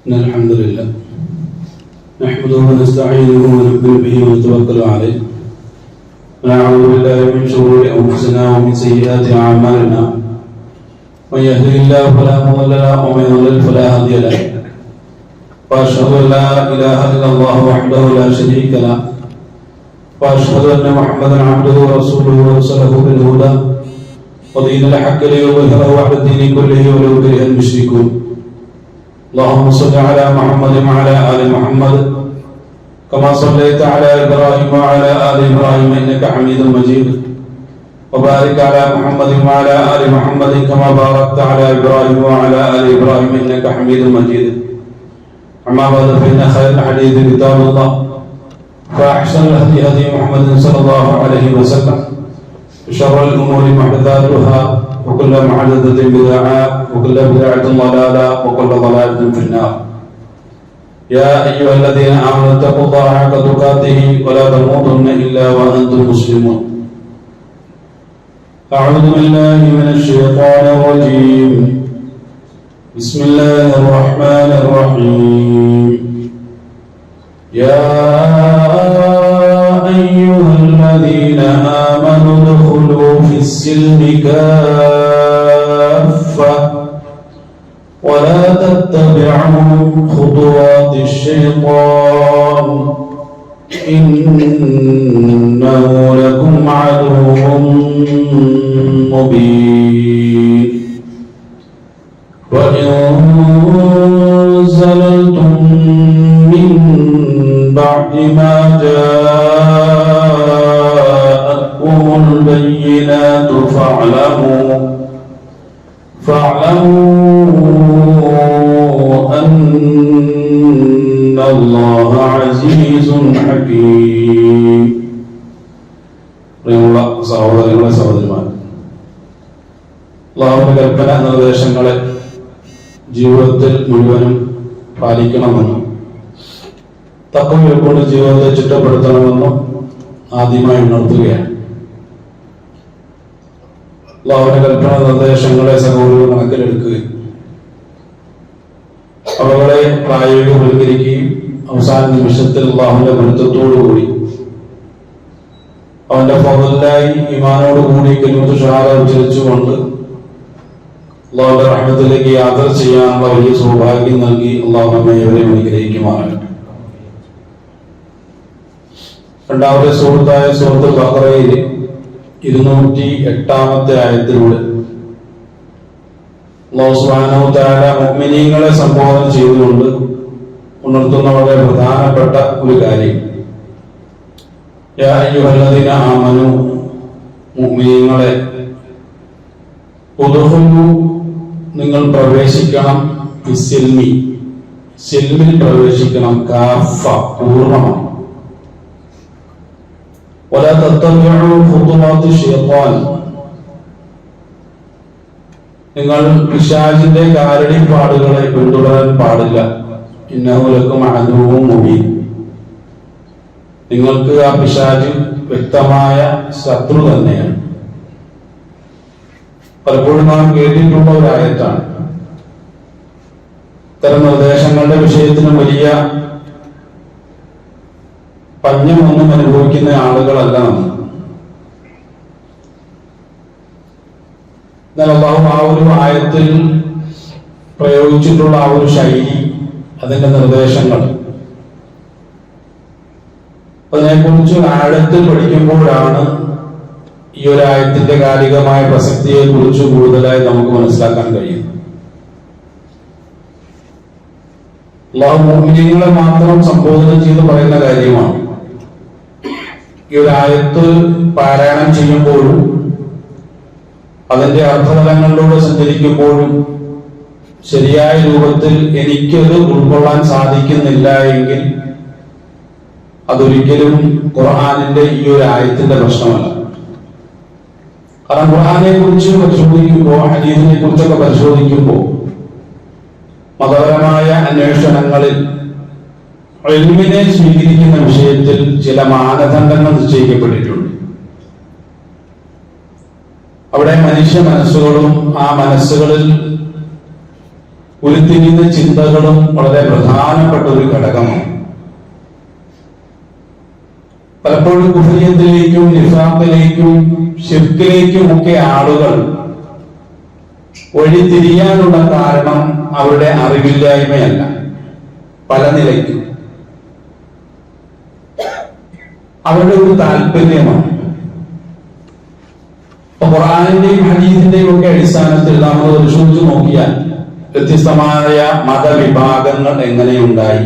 إن الحمد لله نحمده ونستعينه ونؤمن به ونتوكل عليه ونعوذ بالله من شرور أنفسنا ومن سيئات أعمالنا من يهده الله فلا مضل له ومن يضلل فلا هادي له وأشهد أن لا إله إلا الله وحده لا شريك له وأشهد أن محمدا عبده ورسوله أرسله بالهدى ودين الحق ليظهره على الدين كله ولو كره المشركون. اللهم صل على محمد وعلى آل محمد كما صليت على إبراهيم وعلى آل إبراهيم إنك حميد مجيد وبارك على محمد وعلى آل محمد كما باركت على إبراهيم وعلى آل إبراهيم إنك حميد مجيد. أما بعد فإن خير الحديث كتاب الله فأحسن الهدي هدي محمد صلى الله عليه وسلم وشر الأمور محدثاتها وكل محدثة بدعة وكل بدعة ضلالة وكل ضلالة في النار. يا أيها الذين آمنوا اتقوا الله حق تقاته ولا تموتن إلا وأنتم مسلمون. أعوذ بالله من الشيطان الرجيم. بسم الله الرحمن الرحيم. يا أيها الذين آمنوا ادخلوا في السلم كافة ولا تتبعوا خطوات الشيطان إنه لكم عدو مبين. وإن زللتم من بعد ما جاءتكم البينات فاعلموا أن الله عزيز حكيم. പ്രിയമുള്ള സഹോദരങ്ങളെ സഹോദരിമാർ, അല്ലാഹുവിന്റെ കൽപ്പന നിർദ്ദേശങ്ങളെ ജീവിതത്തിൽ മുഴുവനും പാലിക്കണമെന്നും തഖ്വയോട് ജീവിതത്തെ ചിട്ടപ്പെടുത്തണമെന്നും ആദ്യമായി ഉണർത്തുകയാണ്. അല്ലാഹുവിന്റെ കൽപ്പന നിർദ്ദേശങ്ങളെ സഹോദരങ്ങൾ കണക്കിലെടുക്കുകയും അവകളെ പ്രായോഗികവൽക്കരിക്കുകയും അവസാന നിമിഷത്തിൽ അല്ലാഹുവിന്റെ പൊരുത്തത്തോടുകൂടി അവന്റെ ഫളലായി ഈമാനോടുകൂടി കലിമത്ത് ഷഹാദ ഉച്ചരിച്ചുകൊണ്ട് അല്ലാഹുവിന്റെ റഹ്മത്തിലേക്ക് യാത്ര ചെയ്യാനുള്ള വലിയ സൗഭാഗ്യം നൽകി അല്ലാഹു നമ്മെ ഏവരെയും അനുഗ്രഹിക്കുമാറാകട്ടെ. രണ്ടാമത്തെ സൂറത്തായ സൂറത്തുൽ ബഖറയിലെ 208 ആയത്തിലൂടെ അല്ലാഹു സുബ്ഹാനഹു വ തആല മുഅ്മിനീങ്ങളെ സംബോധന ചെയ്തുകൊണ്ട് ഉണർത്തുന്ന വളരെ പ്രധാനപ്പെട്ട ഒരു കാര്യം, യാ അയ്യുഹല്ലദീന ആമനു, മുഅ്മിനീങ്ങളെ, ഉദ്ഖുലു, നിങ്ങൾ പ്രവേശിക്കണം, ഫിസ്സിൽമി, സിൽമിൽ പ്രവേശിക്കണം, കാഫ, പൂർണ്ണമായി. ولا تتبعوا خطوات الشيطان, നിങ്ങൾ പിശാചിന്റെ കാലടിപ്പാടുകളെ പിന്തുടരാൻ പാടില്ല. ഇന്നഹു ലക്കും അദുവ്വുൻ മുബീൻ, നിങ്ങൾക്ക് ആ പിശാച് വ്യക്തമായ ശത്രു തന്നെയാണ്. പലപ്പോഴും നാം കേട്ടിട്ടുള്ള ഒരു ആയത്താണ്. ഇത്തരം നിർദ്ദേശങ്ങളുടെ വിഷയത്തിലും വലിയ പഞ്ഞമൊന്നും അനുഭവിക്കുന്ന ആളുകളല്ല നമ്മൾ. എന്നാൽ അല്ലാഹു ആ ഒരു ആയത്തിൽ പ്രയോഗിച്ചിട്ടുള്ള ആ ഒരു ശൈലി, അതിന്റെ നിർദ്ദേശങ്ങൾ, അതിനെക്കുറിച്ച് ആഴത്തിൽ പഠിക്കുമ്പോഴാണ് ഈ ഒരു ആയത്തിന്റെ കാലികമായ പ്രസക്തിയെ കുറിച്ച് കൂടുതലായി നമുക്ക് മനസ്സിലാക്കാൻ കഴിയും. അല്ലാഹു മുഅ്മിനീങ്ങളെ മാത്രം സംബോധന ചെയ്ത് പറയുന്ന കാര്യമാണ്. ഈ ഒരു ആയത്ത് പാരായണം ചെയ്യുമ്പോഴും അതിന്റെ അർത്ഥതലങ്ങളിലൂടെ സഞ്ചരിക്കുമ്പോഴും ശരിയായ രൂപത്തിൽ എനിക്കത് ഉൾക്കൊള്ളാൻ സാധിക്കുന്നില്ല എങ്കിൽ അതൊരിക്കലും ഖുർആനിന്റെ ഈ ഒരു ആയത്തിന്റെ പ്രശ്നമല്ല. കാരണം ഖുർആനെ കുറിച്ച് പരിശോധിക്കുമ്പോൾ, ഹദീസിനെ കുറിച്ചൊക്കെ പരിശോധിക്കുമ്പോൾ മതപരമായ അന്വേഷണങ്ങളിൽ ഇൽമിനെ സ്വീകരിക്കുന്ന വിഷയത്തിൽ ചില മാനദണ്ഡങ്ങൾ നിശ്ചയിക്കപ്പെട്ടിട്ടുണ്ട്. അവിടെ മനുഷ്യ മനസ്സുകളും ആ മനസ്സുകളിൽ ഉരുത്തിരിയുന്ന ചിന്തകളും വളരെ പ്രധാനപ്പെട്ട ഒരു ഘടകമാണ്. പലപ്പോഴും കുഫ്രിയത്തിലേക്കും നിഫാഖിലേക്കും ശിർക്കിലേക്കും ഒക്കെ ആളുകൾ വഴിതിരിയാനുള്ള കാരണം അവരുടെ അറിവില്ലായ്മയല്ല, പല നിലയ്ക്കും അവരുടെ ഒരു താല്പര്യമാണ്. ഖുർആനിന്റെയും ഹദീസിന്റെയും ഒക്കെ അടിസ്ഥാനത്തിൽ നമ്മൾ പരിശോധിച്ച് നോക്കിയാൽ വ്യത്യസ്തമായ മതവിഭാഗങ്ങൾ എങ്ങനെയുണ്ടായി,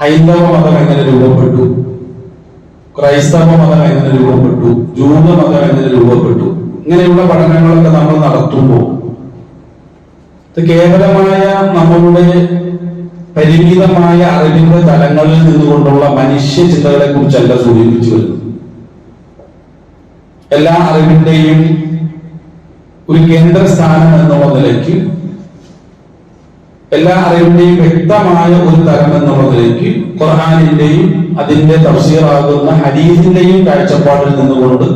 ഹൈന്ദവ മതം എങ്ങനെ രൂപപ്പെട്ടു, ക്രൈസ്തവ മതം എങ്ങനെ രൂപപ്പെട്ടു, ജൂത മതം എങ്ങനെ രൂപപ്പെട്ടു, ഇങ്ങനെയുള്ള പഠനങ്ങളൊക്കെ നമ്മൾ നടത്തുമ്പോൾ ഇത് കേവലമായ നമ്മളുടെ പരിമിതമായ അറിവിന്റെ തലങ്ങളിൽ നിന്നുകൊണ്ടുള്ള മനുഷ്യ ചിന്തകളെ കുറിച്ചല്ല സൂചിപ്പിച്ചു വരുന്നത്. എല്ലാ അറിവിന്റെയും ഒരു കേന്ദ്രസ്ഥാനം എന്നുള്ള നിലയ്ക്ക്, എല്ലാ അറിവിന്റെയും വ്യക്തമായ ഒരു തരം എന്നുള്ള നിലയ്ക്ക് ഖുർആനിന്റെയും അതിന്റെ തഫ്സീറാകുന്ന ഹദീസിന്റെയും കാഴ്ചപ്പാടിൽ നിന്നുകൊണ്ട്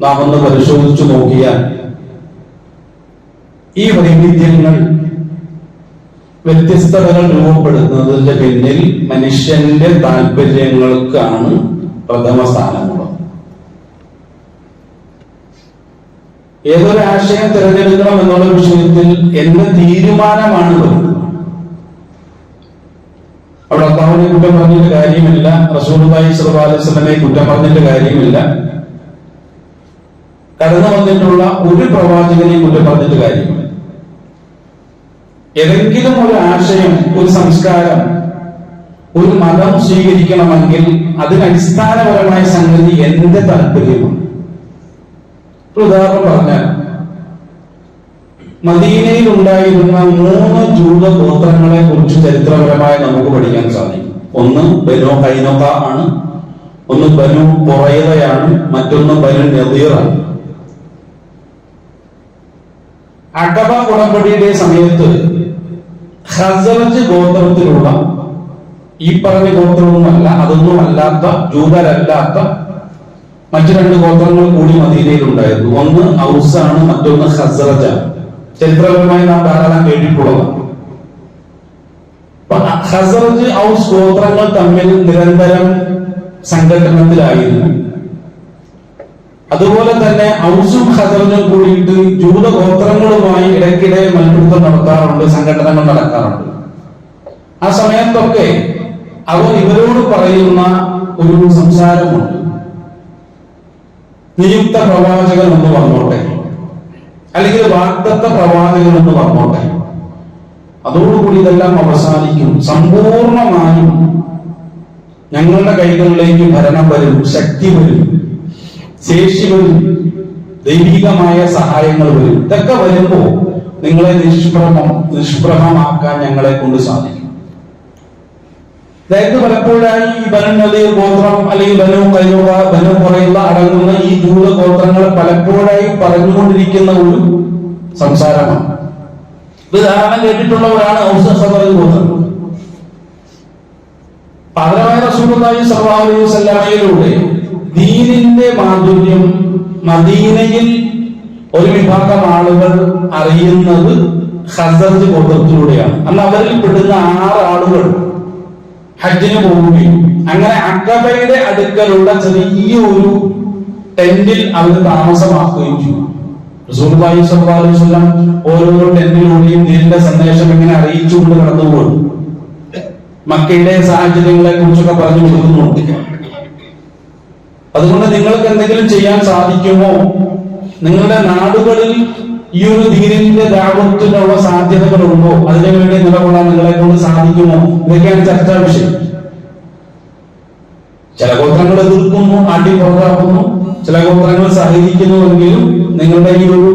നാം ഒന്ന് പരിശോധിച്ചു നോക്കിയാൽ ഈ വൈവിധ്യങ്ങൾ, വ്യത്യസ്തതകൾ രൂപപ്പെടുന്നതിന്റെ പിന്നിൽ മനുഷ്യന്റെ താല്പര്യങ്ങൾക്കാണ് പ്രഥമ സ്ഥാനമുള്ളത്. ഏതൊരു ആശയം തിരഞ്ഞെടുക്കണം എന്നുള്ള വിഷയത്തിൽ എന്റെ തീരുമാനമാണ് വരുന്നത്. അവിടെ അള്ളാഹുവിനെ കുറ്റം പറഞ്ഞിട്ട് കാര്യമില്ല, റസൂലുള്ളാഹി സ്വല്ലല്ലാഹു അലൈഹി വസല്ലമയെ കുറ്റം പറഞ്ഞിട്ട് കാര്യമില്ല, കടന്നു വന്നിട്ടുള്ള ഒരു പ്രവാചകനെയും കുറ്റം പറഞ്ഞിട്ട് കാര്യമില്ല. ഏതെങ്കിലും ഒരു ആശയം, ഒരു സംസ്കാരം, ഒരു മതം സ്വീകരിക്കണമെങ്കിൽ അതിനടിസ്ഥാനപരമായ സംഗതി എന്റെ താല്പര്യമാണ്. ഉദാഹരണം പറഞ്ഞാൽ, മദീനയിൽ ഉണ്ടായിരുന്ന 3 ജൂത ഗോത്രങ്ങളെ കുറിച്ച് ചരിത്രപരമായി നമുക്ക് പഠിക്കാൻ സാധിക്കും. ഒന്ന് ബനു ഖൈനുഖ ആണ്, ഒന്ന് ബനു ഖുറൈദയാണ്, മറ്റൊന്ന് ബനു നദീറാണ്. അഖബ ഉടമ്പടിയുടെ സമയത്ത് ഖസറജ് ഗോത്രത്തിലുള്ള, ഈ പറഞ്ഞ ഗോത്രമൊന്നുമല്ല, അതൊന്നും അല്ലാത്ത, ജൂതരല്ലാത്ത മറ്റു 2 ഗോത്രങ്ങൾ കൂടി മദീനയിൽ ഉണ്ടായിരുന്നു. ഒന്ന് ഔസാണ്, മറ്റൊന്ന് ഖസറജാണ്. ചരിത്രപരമായി നാം ധാരാളം കേട്ടിട്ടുള്ളതാണ്. ഖസറജ് ഔസ് ഗോത്രങ്ങൾ തമ്മിൽ നിരന്തരം സംഘടനത്തിലായിരുന്നു. അതുപോലെ തന്നെ ഔസും ഖസറജും കൂടിയിട്ട് ജൂത ഗോത്രങ്ങളുമായി ഇടയ്ക്കിടെ മൽപിടുത്തം നടത്താറുണ്ട്, സംഘടനകൾ നടക്കാറുണ്ട്. ആ സമയത്തൊക്കെ അവർ ഇവരോട് പറയുന്ന ഒരു സംസാരമുണ്ട്: നിയുക്ത പ്രവാചകൻ ഒന്ന് വന്നോട്ടെ, അല്ലെങ്കിൽ വാഗ്ദത്ത പ്രവാചകൻ ഒന്ന് വന്നോട്ടെ. അതോടുകൂടി ഇതെല്ലാം അവസാനിക്കും, സമ്പൂർണമായും ഞങ്ങളുടെ കൈകളിലേക്ക് ഭരണം വരും, ശക്തി വരും, ശേഷി വരും, ദൈവികമായ സഹായങ്ങൾ വരും. ഇതൊക്കെ വരുമ്പോ നിങ്ങളെ നിഷ്പ്രഭമാക്കാൻ ഞങ്ങളെ കൊണ്ട് സാധിക്കും. അതായത് പലപ്പോഴായി ഈ ബനു നദീർ ഗോത്രം അല്ലെങ്കിൽ ബനു ഖൈനുഖ, ബനു ഖുറൈദ അടങ്ങുന്ന ഈ ജൂത ഗോത്രങ്ങൾ പലപ്പോഴായി പറഞ്ഞുകൊണ്ടിരിക്കുന്ന ഒരു സംസാരമാണ്. ഇത് ധാരാളം കേട്ടിട്ടുള്ളവരാണ് ഔസ് ഖസറജ് ഗോത്രം. പകരമായ റസൂലുള്ളാഹി സ്വല്ലല്ലാഹു അലൈഹി വസല്ലമയിലൂടെ ദീനിന്റെ മാധുര്യം മദീനയിൽ ഒരു വിഭാഗം ആളുകൾ അറിയുന്നത് ഖസറജ് ഗോത്രത്തിലൂടെയാണ്. അന്ന് അവരിൽ പെടുന്ന 6 ആളുകൾ ഹജ്ജിന് പോവുകയും അങ്ങനെ അഖബയുടെ അടുക്കലുള്ള ചെറിയൊരു ടെന്റിൽ അവർ താമസമാക്കുകയും ചെയ്തു. റസൂലുള്ളാഹി സ്വല്ലല്ലാഹു അലൈഹി വസല്ലം ഓരോ ടെന്റിലൂടെയും ദീനിന്റെ സന്ദേശം ഇങ്ങനെ അറിയിച്ചുകൊണ്ട് കടന്നുപോയി. മക്കയുടെ സാഹചര്യങ്ങളെ കുറിച്ചൊക്കെ പറഞ്ഞു കൊടുക്കുന്നുണ്ട്. അതുകൊണ്ട് നിങ്ങൾക്ക് എന്തെങ്കിലും ചെയ്യാൻ സാധിക്കുമോ, നിങ്ങളുടെ നാടുകളിൽ ഈ ഒരു ദീനിന്റെ ദഅവത്തിനുള്ള സാധ്യതകളുണ്ടോ, അതിനുവേണ്ടി നിലകൊള്ളാൻ നിങ്ങളെ കൊണ്ട് സാധിക്കുമോ, ഇതൊക്കെയാണ് ചർച്ചാ വിഷയം. ചില ഗോത്രങ്ങൾ എതിർക്കുന്നു, ആട്ടി പുറത്താക്കുന്നു, ചില ഗോത്രങ്ങൾ സഹകരിക്കുന്നുവെങ്കിലും നിങ്ങളുടെ ഈ ഒരു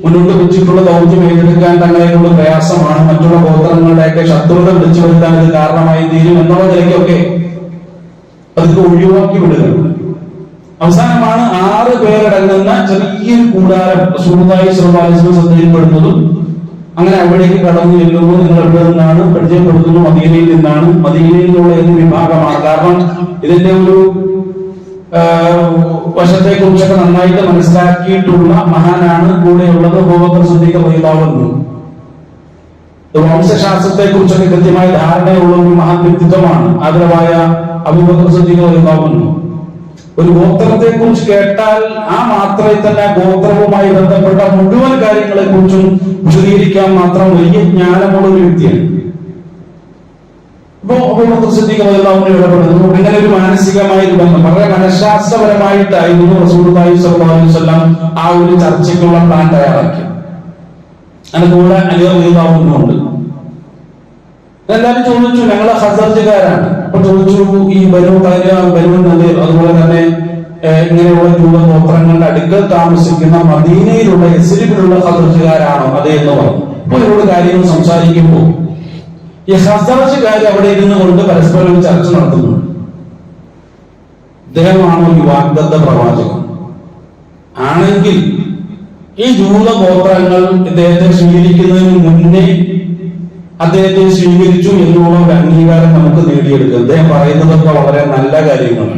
മുന്നോട്ട് വെച്ചിട്ടുള്ള ദൗത്യം ഏറ്റെടുക്കാൻ തങ്ങളെ കൊണ്ട് പ്രയാസമാണ്, മറ്റുള്ള ഗോത്രങ്ങളുടെയൊക്കെ ശത്രുത വിളിച്ചു വരുത്താൻ ഇത് കാരണമായി തീരും എന്നുള്ള നിലയ്ക്കൊക്കെ അതൊക്കെ ഒഴിവാക്കി വിടുക. അവസാനമാണ് 6 പേരടങ്ങുന്ന ചെറിയൊരു കൂടാരം റസൂലുള്ളാഹി സ്വല്ലല്ലാഹു അലൈഹി വസല്ലം ശ്രദ്ധയിൽപ്പെടുന്നതും. അങ്ങനെ അവിടേക്ക് കടന്നു ചെല്ലുമ്പോൾ നിങ്ങൾ എവിടെ നിന്നാണ് പരിചയപ്പെടുത്തുന്നു? മദീനയിൽ നിന്നാണ്. മദീനയിൽ നിന്നുള്ള ഏത് വിഭാഗമാണ്? കാരണം ഇതിന്റെ ഒരു വശത്തെ കുറിച്ചൊക്കെ നന്നായിട്ട് മനസ്സിലാക്കിയിട്ടുള്ള മഹാനാണ് കൂടെയുള്ളത് അബൂബക്കർ സിദ്ദീഖ് റളിയല്ലാഹു അൻഹു. വംശശാസ്ത്രത്തെ കുറിച്ചൊക്കെ കൃത്യമായ ധാരണയുള്ള ഒരു മഹാൻ വ്യക്തിത്വമാണ് ആദരവായ അബൂബക്കർ സിദ്ദീഖ് റളിയല്ലാഹു അൻഹു. ഒരു ഗോത്രത്തെ കുറിച്ച് കേട്ടാൽ ആ മാത്രമേ തന്നെ ഗോത്രവുമായി ബന്ധപ്പെട്ട മുഴുവൻ കാര്യങ്ങളെ കുറിച്ചും വിശദീകരിക്കാൻ മാത്രം വലിയ ജ്ഞാനമുള്ള ഒരു വ്യക്തിയാണ്. ഇപ്പോ അബൂബക്കർ സിദ്ദീഖ് റളിയല്ലാഹു അൻഹു ഇടപെടുന്നു. അങ്ങനെ ഒരു മാനസികമായ ഒരു ബന്ധം വളരെ മനഃശാസ്ത്രപരമായിട്ടായിരുന്നു റസൂലുള്ളാഹി സ്വല്ലല്ലാഹു അലൈഹി വസല്ലം ആ ഒരു ചർച്ചയ്ക്കുള്ള പ്ലാൻ തയ്യാറാക്കി. അതിന്റെ കൂടെ അലി റളിയല്ലാഹു അൻഹു ഉണ്ട്. എല്ലാവരും ചോദിച്ചു, ഞങ്ങളെ ഖസർജുകാരാണ്. അപ്പൊ ചോദിച്ചു, ഈ ബനു നദീർ അതുപോലെ തന്നെ ഇങ്ങനെയുള്ള ജൂതഗോത്രങ്ങളുടെ അടുക്കൽ താമസിക്കുന്ന മദീനയിലുള്ള യസ്രിബിലുള്ള ഖസർജുകാരാണോ? അതേ എന്ന് പറഞ്ഞു. അപ്പൊ ഇവരോട് കാര്യങ്ങൾ സംസാരിക്കുമ്പോൾ ഈ ഖസറജുകാർ അവിടെ ഇരുന്നു കൊണ്ട് പരസ്പരം ചർച്ച നടത്തുന്നു. ഇദ്ദേഹമാണോ ഈ വാഗ്ദത്ത പ്രവാചകൻ? ആണെങ്കിൽ ഈ ജൂതഗോത്രങ്ങൾ ഇദ്ദേഹത്തെ സ്വീകരിക്കുന്നതിന് മുന്നേ അദ്ദേഹത്തെ സ്വീകരിച്ചു എന്നുള്ള ഒരു അംഗീകാരം നമുക്ക് നേടിയെടുക്കുക. അദ്ദേഹം പറയുന്നതൊക്കെ വളരെ നല്ല കാര്യങ്ങളാണ്,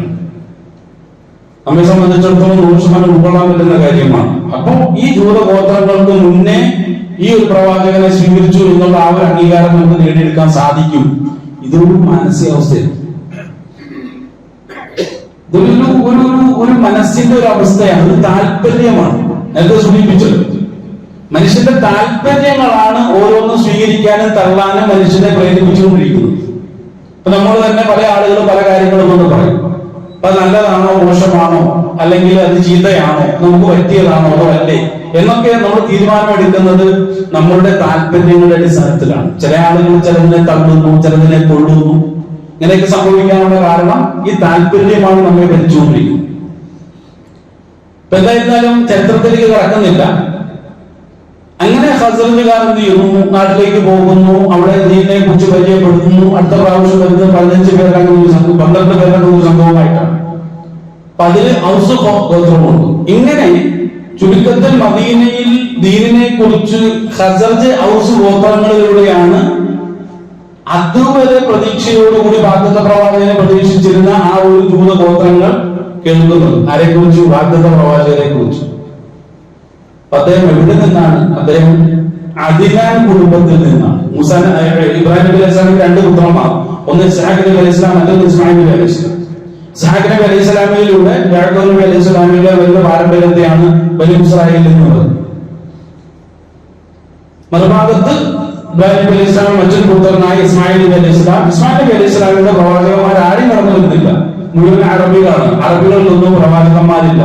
നമ്മെ സംബന്ധിച്ചിടത്തോളം 100% ഉൾക്കൊള്ളാൻ പറ്റുന്ന കാര്യമാണ്. അപ്പൊ ഈ ജൂതഗോത്രങ്ങൾക്ക് മുന്നേ ഈ ഒരു പ്രവാചകനെ സ്വീകരിച്ചു എന്നുള്ള ആ ഒരു അംഗീകാരം നമുക്ക് നേടിയെടുക്കാൻ സാധിക്കും. ഇതൊരു മാനസികാവസ്ഥയാണ്, ഒരു മനസ്സിന്റെ ഒരു അവസ്ഥയാണ്, ഒരു താല്പര്യമാണ്. നേരത്തെ സൂചിപ്പിച്ചത് മനുഷ്യന്റെ താല്പര്യങ്ങളാണ് ഓരോന്നും സ്വീകരിക്കാനും തള്ളാനും മനുഷ്യനെ പ്രേരിപ്പിച്ചുകൊണ്ടിരിക്കുന്നത്. അപ്പൊ നമ്മൾ തന്നെ പല ആളുകളും പല കാര്യങ്ങളും എന്ന് പറയും. അപ്പൊ നല്ലതാണോ മോശമാണോ, അല്ലെങ്കിൽ അത് ചീത്തയാണോ, നമുക്ക് പറ്റിയതാണോ അതോ അല്ലേ എന്നൊക്കെ നമ്മൾ തീരുമാനമെടുക്കുന്നത് നമ്മളുടെ താല്പര്യങ്ങളുടെ അടിസ്ഥാനത്തിലാണ്. ചില ആളുകൾ ചിലതിനെ തള്ളുന്നു, ചിലതിനെ കൊള്ളുന്നു. ഇങ്ങനെയൊക്കെ സംഭവിക്കാനുള്ള കാരണം ഈ താല്പര്യമാണ് നമ്മെ ഭരിച്ചുകൊണ്ടിരിക്കുന്നത്. ഇപ്പൊ എന്തായിരുന്നാലും ചരിത്രത്തിലേക്ക് കടക്കുന്നില്ല. അങ്ങനെ ഖസറജുകാർ എന്ത് ചെയ്യുന്നു? നാട്ടിലേക്ക് പോകുന്നു, അവിടെ ദീനിനെ കുറിച്ച് പരിചയപ്പെടുത്തുന്നു. അടുത്ത പ്രാവശ്യം വരുന്നത് 15 പേരടങ്ങുന്ന ഒരു സംഘം, 12 പേരടങ്ങുന്ന ഒരു സംഭവമായിട്ടാണ്. അപ്പൊ അതിൽ ഔസ് ഗോത്രമുണ്ട്. ഇങ്ങനെ ചുരുക്കത്തിൽ മദീനയിൽ ദീനിനെ കുറിച്ച് ഖസറജ് ഔസ് ഗോത്രങ്ങളിലൂടെയാണ് അതുവരെ പ്രതീക്ഷയോടുകൂടി വാഗ്ദത്ത പ്രവാചകനെ പ്രതീക്ഷിച്ചിരുന്ന ആ ഒരു ജൂത ഗോത്രങ്ങൾ കേൾക്കുന്നത്. ആരെ കുറിച്ച്? വാഗ്ദത്ത പ്രവാചകനെ കുറിച്ച്. അദ്ദേഹം എവിടെ നിന്നാണ്? അദ്ദേഹം അദിനാൻ കുടുംബത്തിൽ നിന്നാണ്. ഇബ്രാഹിം നബി അലൈഹി സ്വലാമിന് 2 പുത്രന്മാർ, ഒന്ന് ഇസ്ഹാഖ് നബി അലൈഹി സ്വലാം, മറ്റൊന്ന് ഇസ്മായിൽ നബി അലൈഹി സ്വലാം. ഇസ്ഹാഖ് നബി അലൈഹി സ്വലാമിലൂടെ യാക്കൂബ് നബി അലൈഹി സ്വലാമിന്റെ വലിയ പാരമ്പര്യത്തെയാണ് ബനൂ ഇസ്രായേൽ എന്ന് പറയുന്നത്. മറുഭാഗത്ത് ഇബ്രാഹിം നബി അലൈഹി സ്വലാം മറ്റൊരു പുത്രനായ ഇസ്മായിൽ നബി അലൈഹി സ്വലാം. ഇസ്മായിൽ നബി അലൈഹി സ്വലാമിന്റെ പ്രവാചകന്മാർ ആരും കടന്നു വരുന്നില്ല, മുഴുവൻ അറബികളാണ്. അറബികളിലൊന്നും പ്രവാചകന്മാരില്ല.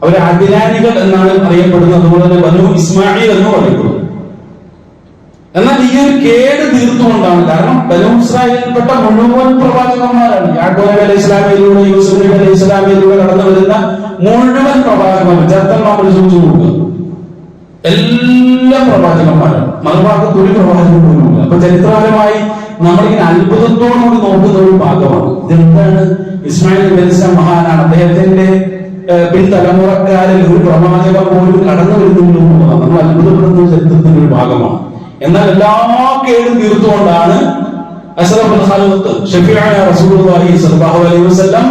അവര് അദിനാനികൾ എന്നാണ് അറിയപ്പെടുന്നത്. അതുപോലെ തന്നെ ബനൂ ഇസ്മായിൽ എന്നും അറിയപ്പെടുന്നു. എന്നാൽ ഈ ഒരു കേട് തീർത്തുകൊണ്ടാണ്, കാരണം ബനൂ ഇസ്രായേലിൽപ്പെട്ട മുഴുവൻ പ്രവാചകന്മാരാണ്. യാക്കൂബ് നബി അലൈഹി സ്വലാമിലൂടെ, യൂസുഫ് നബി അലൈഹി സ്വലാമിലൂടെ കടന്നു വരുന്ന മുഴുവൻ പ്രവാചകന്മാർ ചരിത്രം നമ്മൾ സൂക്ഷിച്ചു നോക്കുക, എല്ലാ പ്രവാചകന്മാരും. മറുഭാഗത്ത് ഒരു പ്രവാചകൻ പോലുമില്ല. അപ്പൊ ചരിത്രപരമായി നമ്മളിങ്ങനെ അത്ഭുതത്തോടുകൂടി നോക്കുന്ന ഒരു ഭാഗമാണ്. ഇതെന്താണ്? ഇസ്മായിൽ നബി അലൈഹി സ്വലാം മഹാനാണ്, അദ്ദേഹത്തിന്റെ പിൻതലമുറക്കാരിൽ ഒരു പ്രവാചകൻ പോലും കടന്നു വരുന്നുണ്ട് എന്നുള്ളതാണ് നമ്മൾ അത്ഭുതപ്പെടുന്ന ചരിത്രത്തിന്റെ ഒരു ഭാഗമാണ്. എന്നാൽ എല്ലാ കേടും തീർത്തുകൊണ്ടാണ് അഷ്റഫുൽ ഖൽഖ് ശഫീഉന റസൂലുള്ളാഹി സ്വല്ലല്ലാഹു അലൈഹി വസല്ലം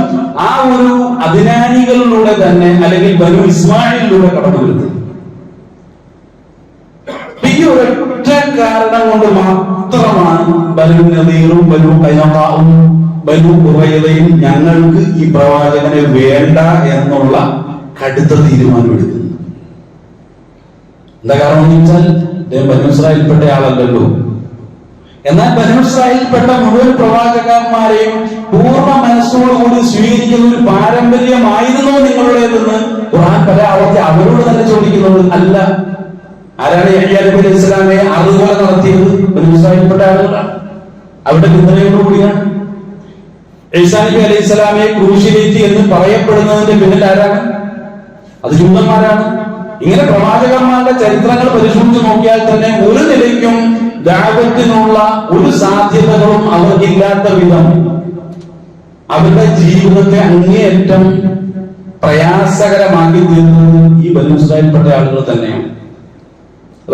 ആ ഒരു അദിനാനികളിലൂടെ തന്നെ, അല്ലെങ്കിൽ ബനൂ ഇസ്മായിലിലൂടെ കടന്നു വരുന്നത്. ഈ ഒരൊറ്റ കാരണം കൊണ്ട് മാത്രമാണ് ബനൂ നദീറും ബനൂ ഖൈനുഖാഉം ബനൂ ഖുറൈളയും ഞങ്ങൾക്ക് ഈ പ്രവാചകനെ വേണ്ട എന്നുള്ള കടുത്ത തീരുമാനം എടുക്കുന്നത്. എന്താ കാരണം എന്ന് വെച്ചാൽ ബനൂ ഇസ്രായേലിൽപ്പെട്ട ആളല്ലല്ലോ. എന്നാൽ ബനൂ ഇസ്രായേലിൽപ്പെട്ട മുഴുവൻ പ്രവാചകന്മാരെയും പൂർണ്ണ മനസ്സോടുകൂടി സ്വീകരിക്കുന്ന ഒരു പാരമ്പര്യമായിരുന്നു നിങ്ങളുടേതെന്ന് ഖുർആൻ പല ആവർത്തി അവരോട് തന്നെ ചോദിക്കുന്നത്. അല്ല, ആരാണ് യഹ്യാ നബി അലൈഹി സ്വലാമയെ അതുപോലെ നടത്തിയത്? ബനൂ ഇസ്രായേലിൽപ്പെട്ട ആളുകളാണ്. അവരുടെ പിന്തുണയോടുകൂടിയാണ്. ഈസാ നബി അലൈഹി സ്വലാമയെ ക്രൂശിലേറ്റി എന്ന് പറയപ്പെടുന്നതിന്റെ പിന്നിൽ ആരാണ്? അത് ജൂതന്മാരാണ്. ഇങ്ങനെ പ്രവാചകന്മാരുടെ ചരിത്രങ്ങൾ പരിശോധിച്ച് നോക്കിയാൽ തന്നെ ഒരു നിലയ്ക്കും ദഅവത്തിനുള്ള ഒരു സാധ്യതകളും അവർക്കില്ലാത്ത വിധം അവരുടെ ജീവിതത്തെ അങ്ങേയറ്റം പ്രയാസകരമാക്കി തീർന്നത് ഈ ബനൂ ഇസ്രായേലിൽപ്പെട്ട ആളുകൾ തന്നെയാണ്.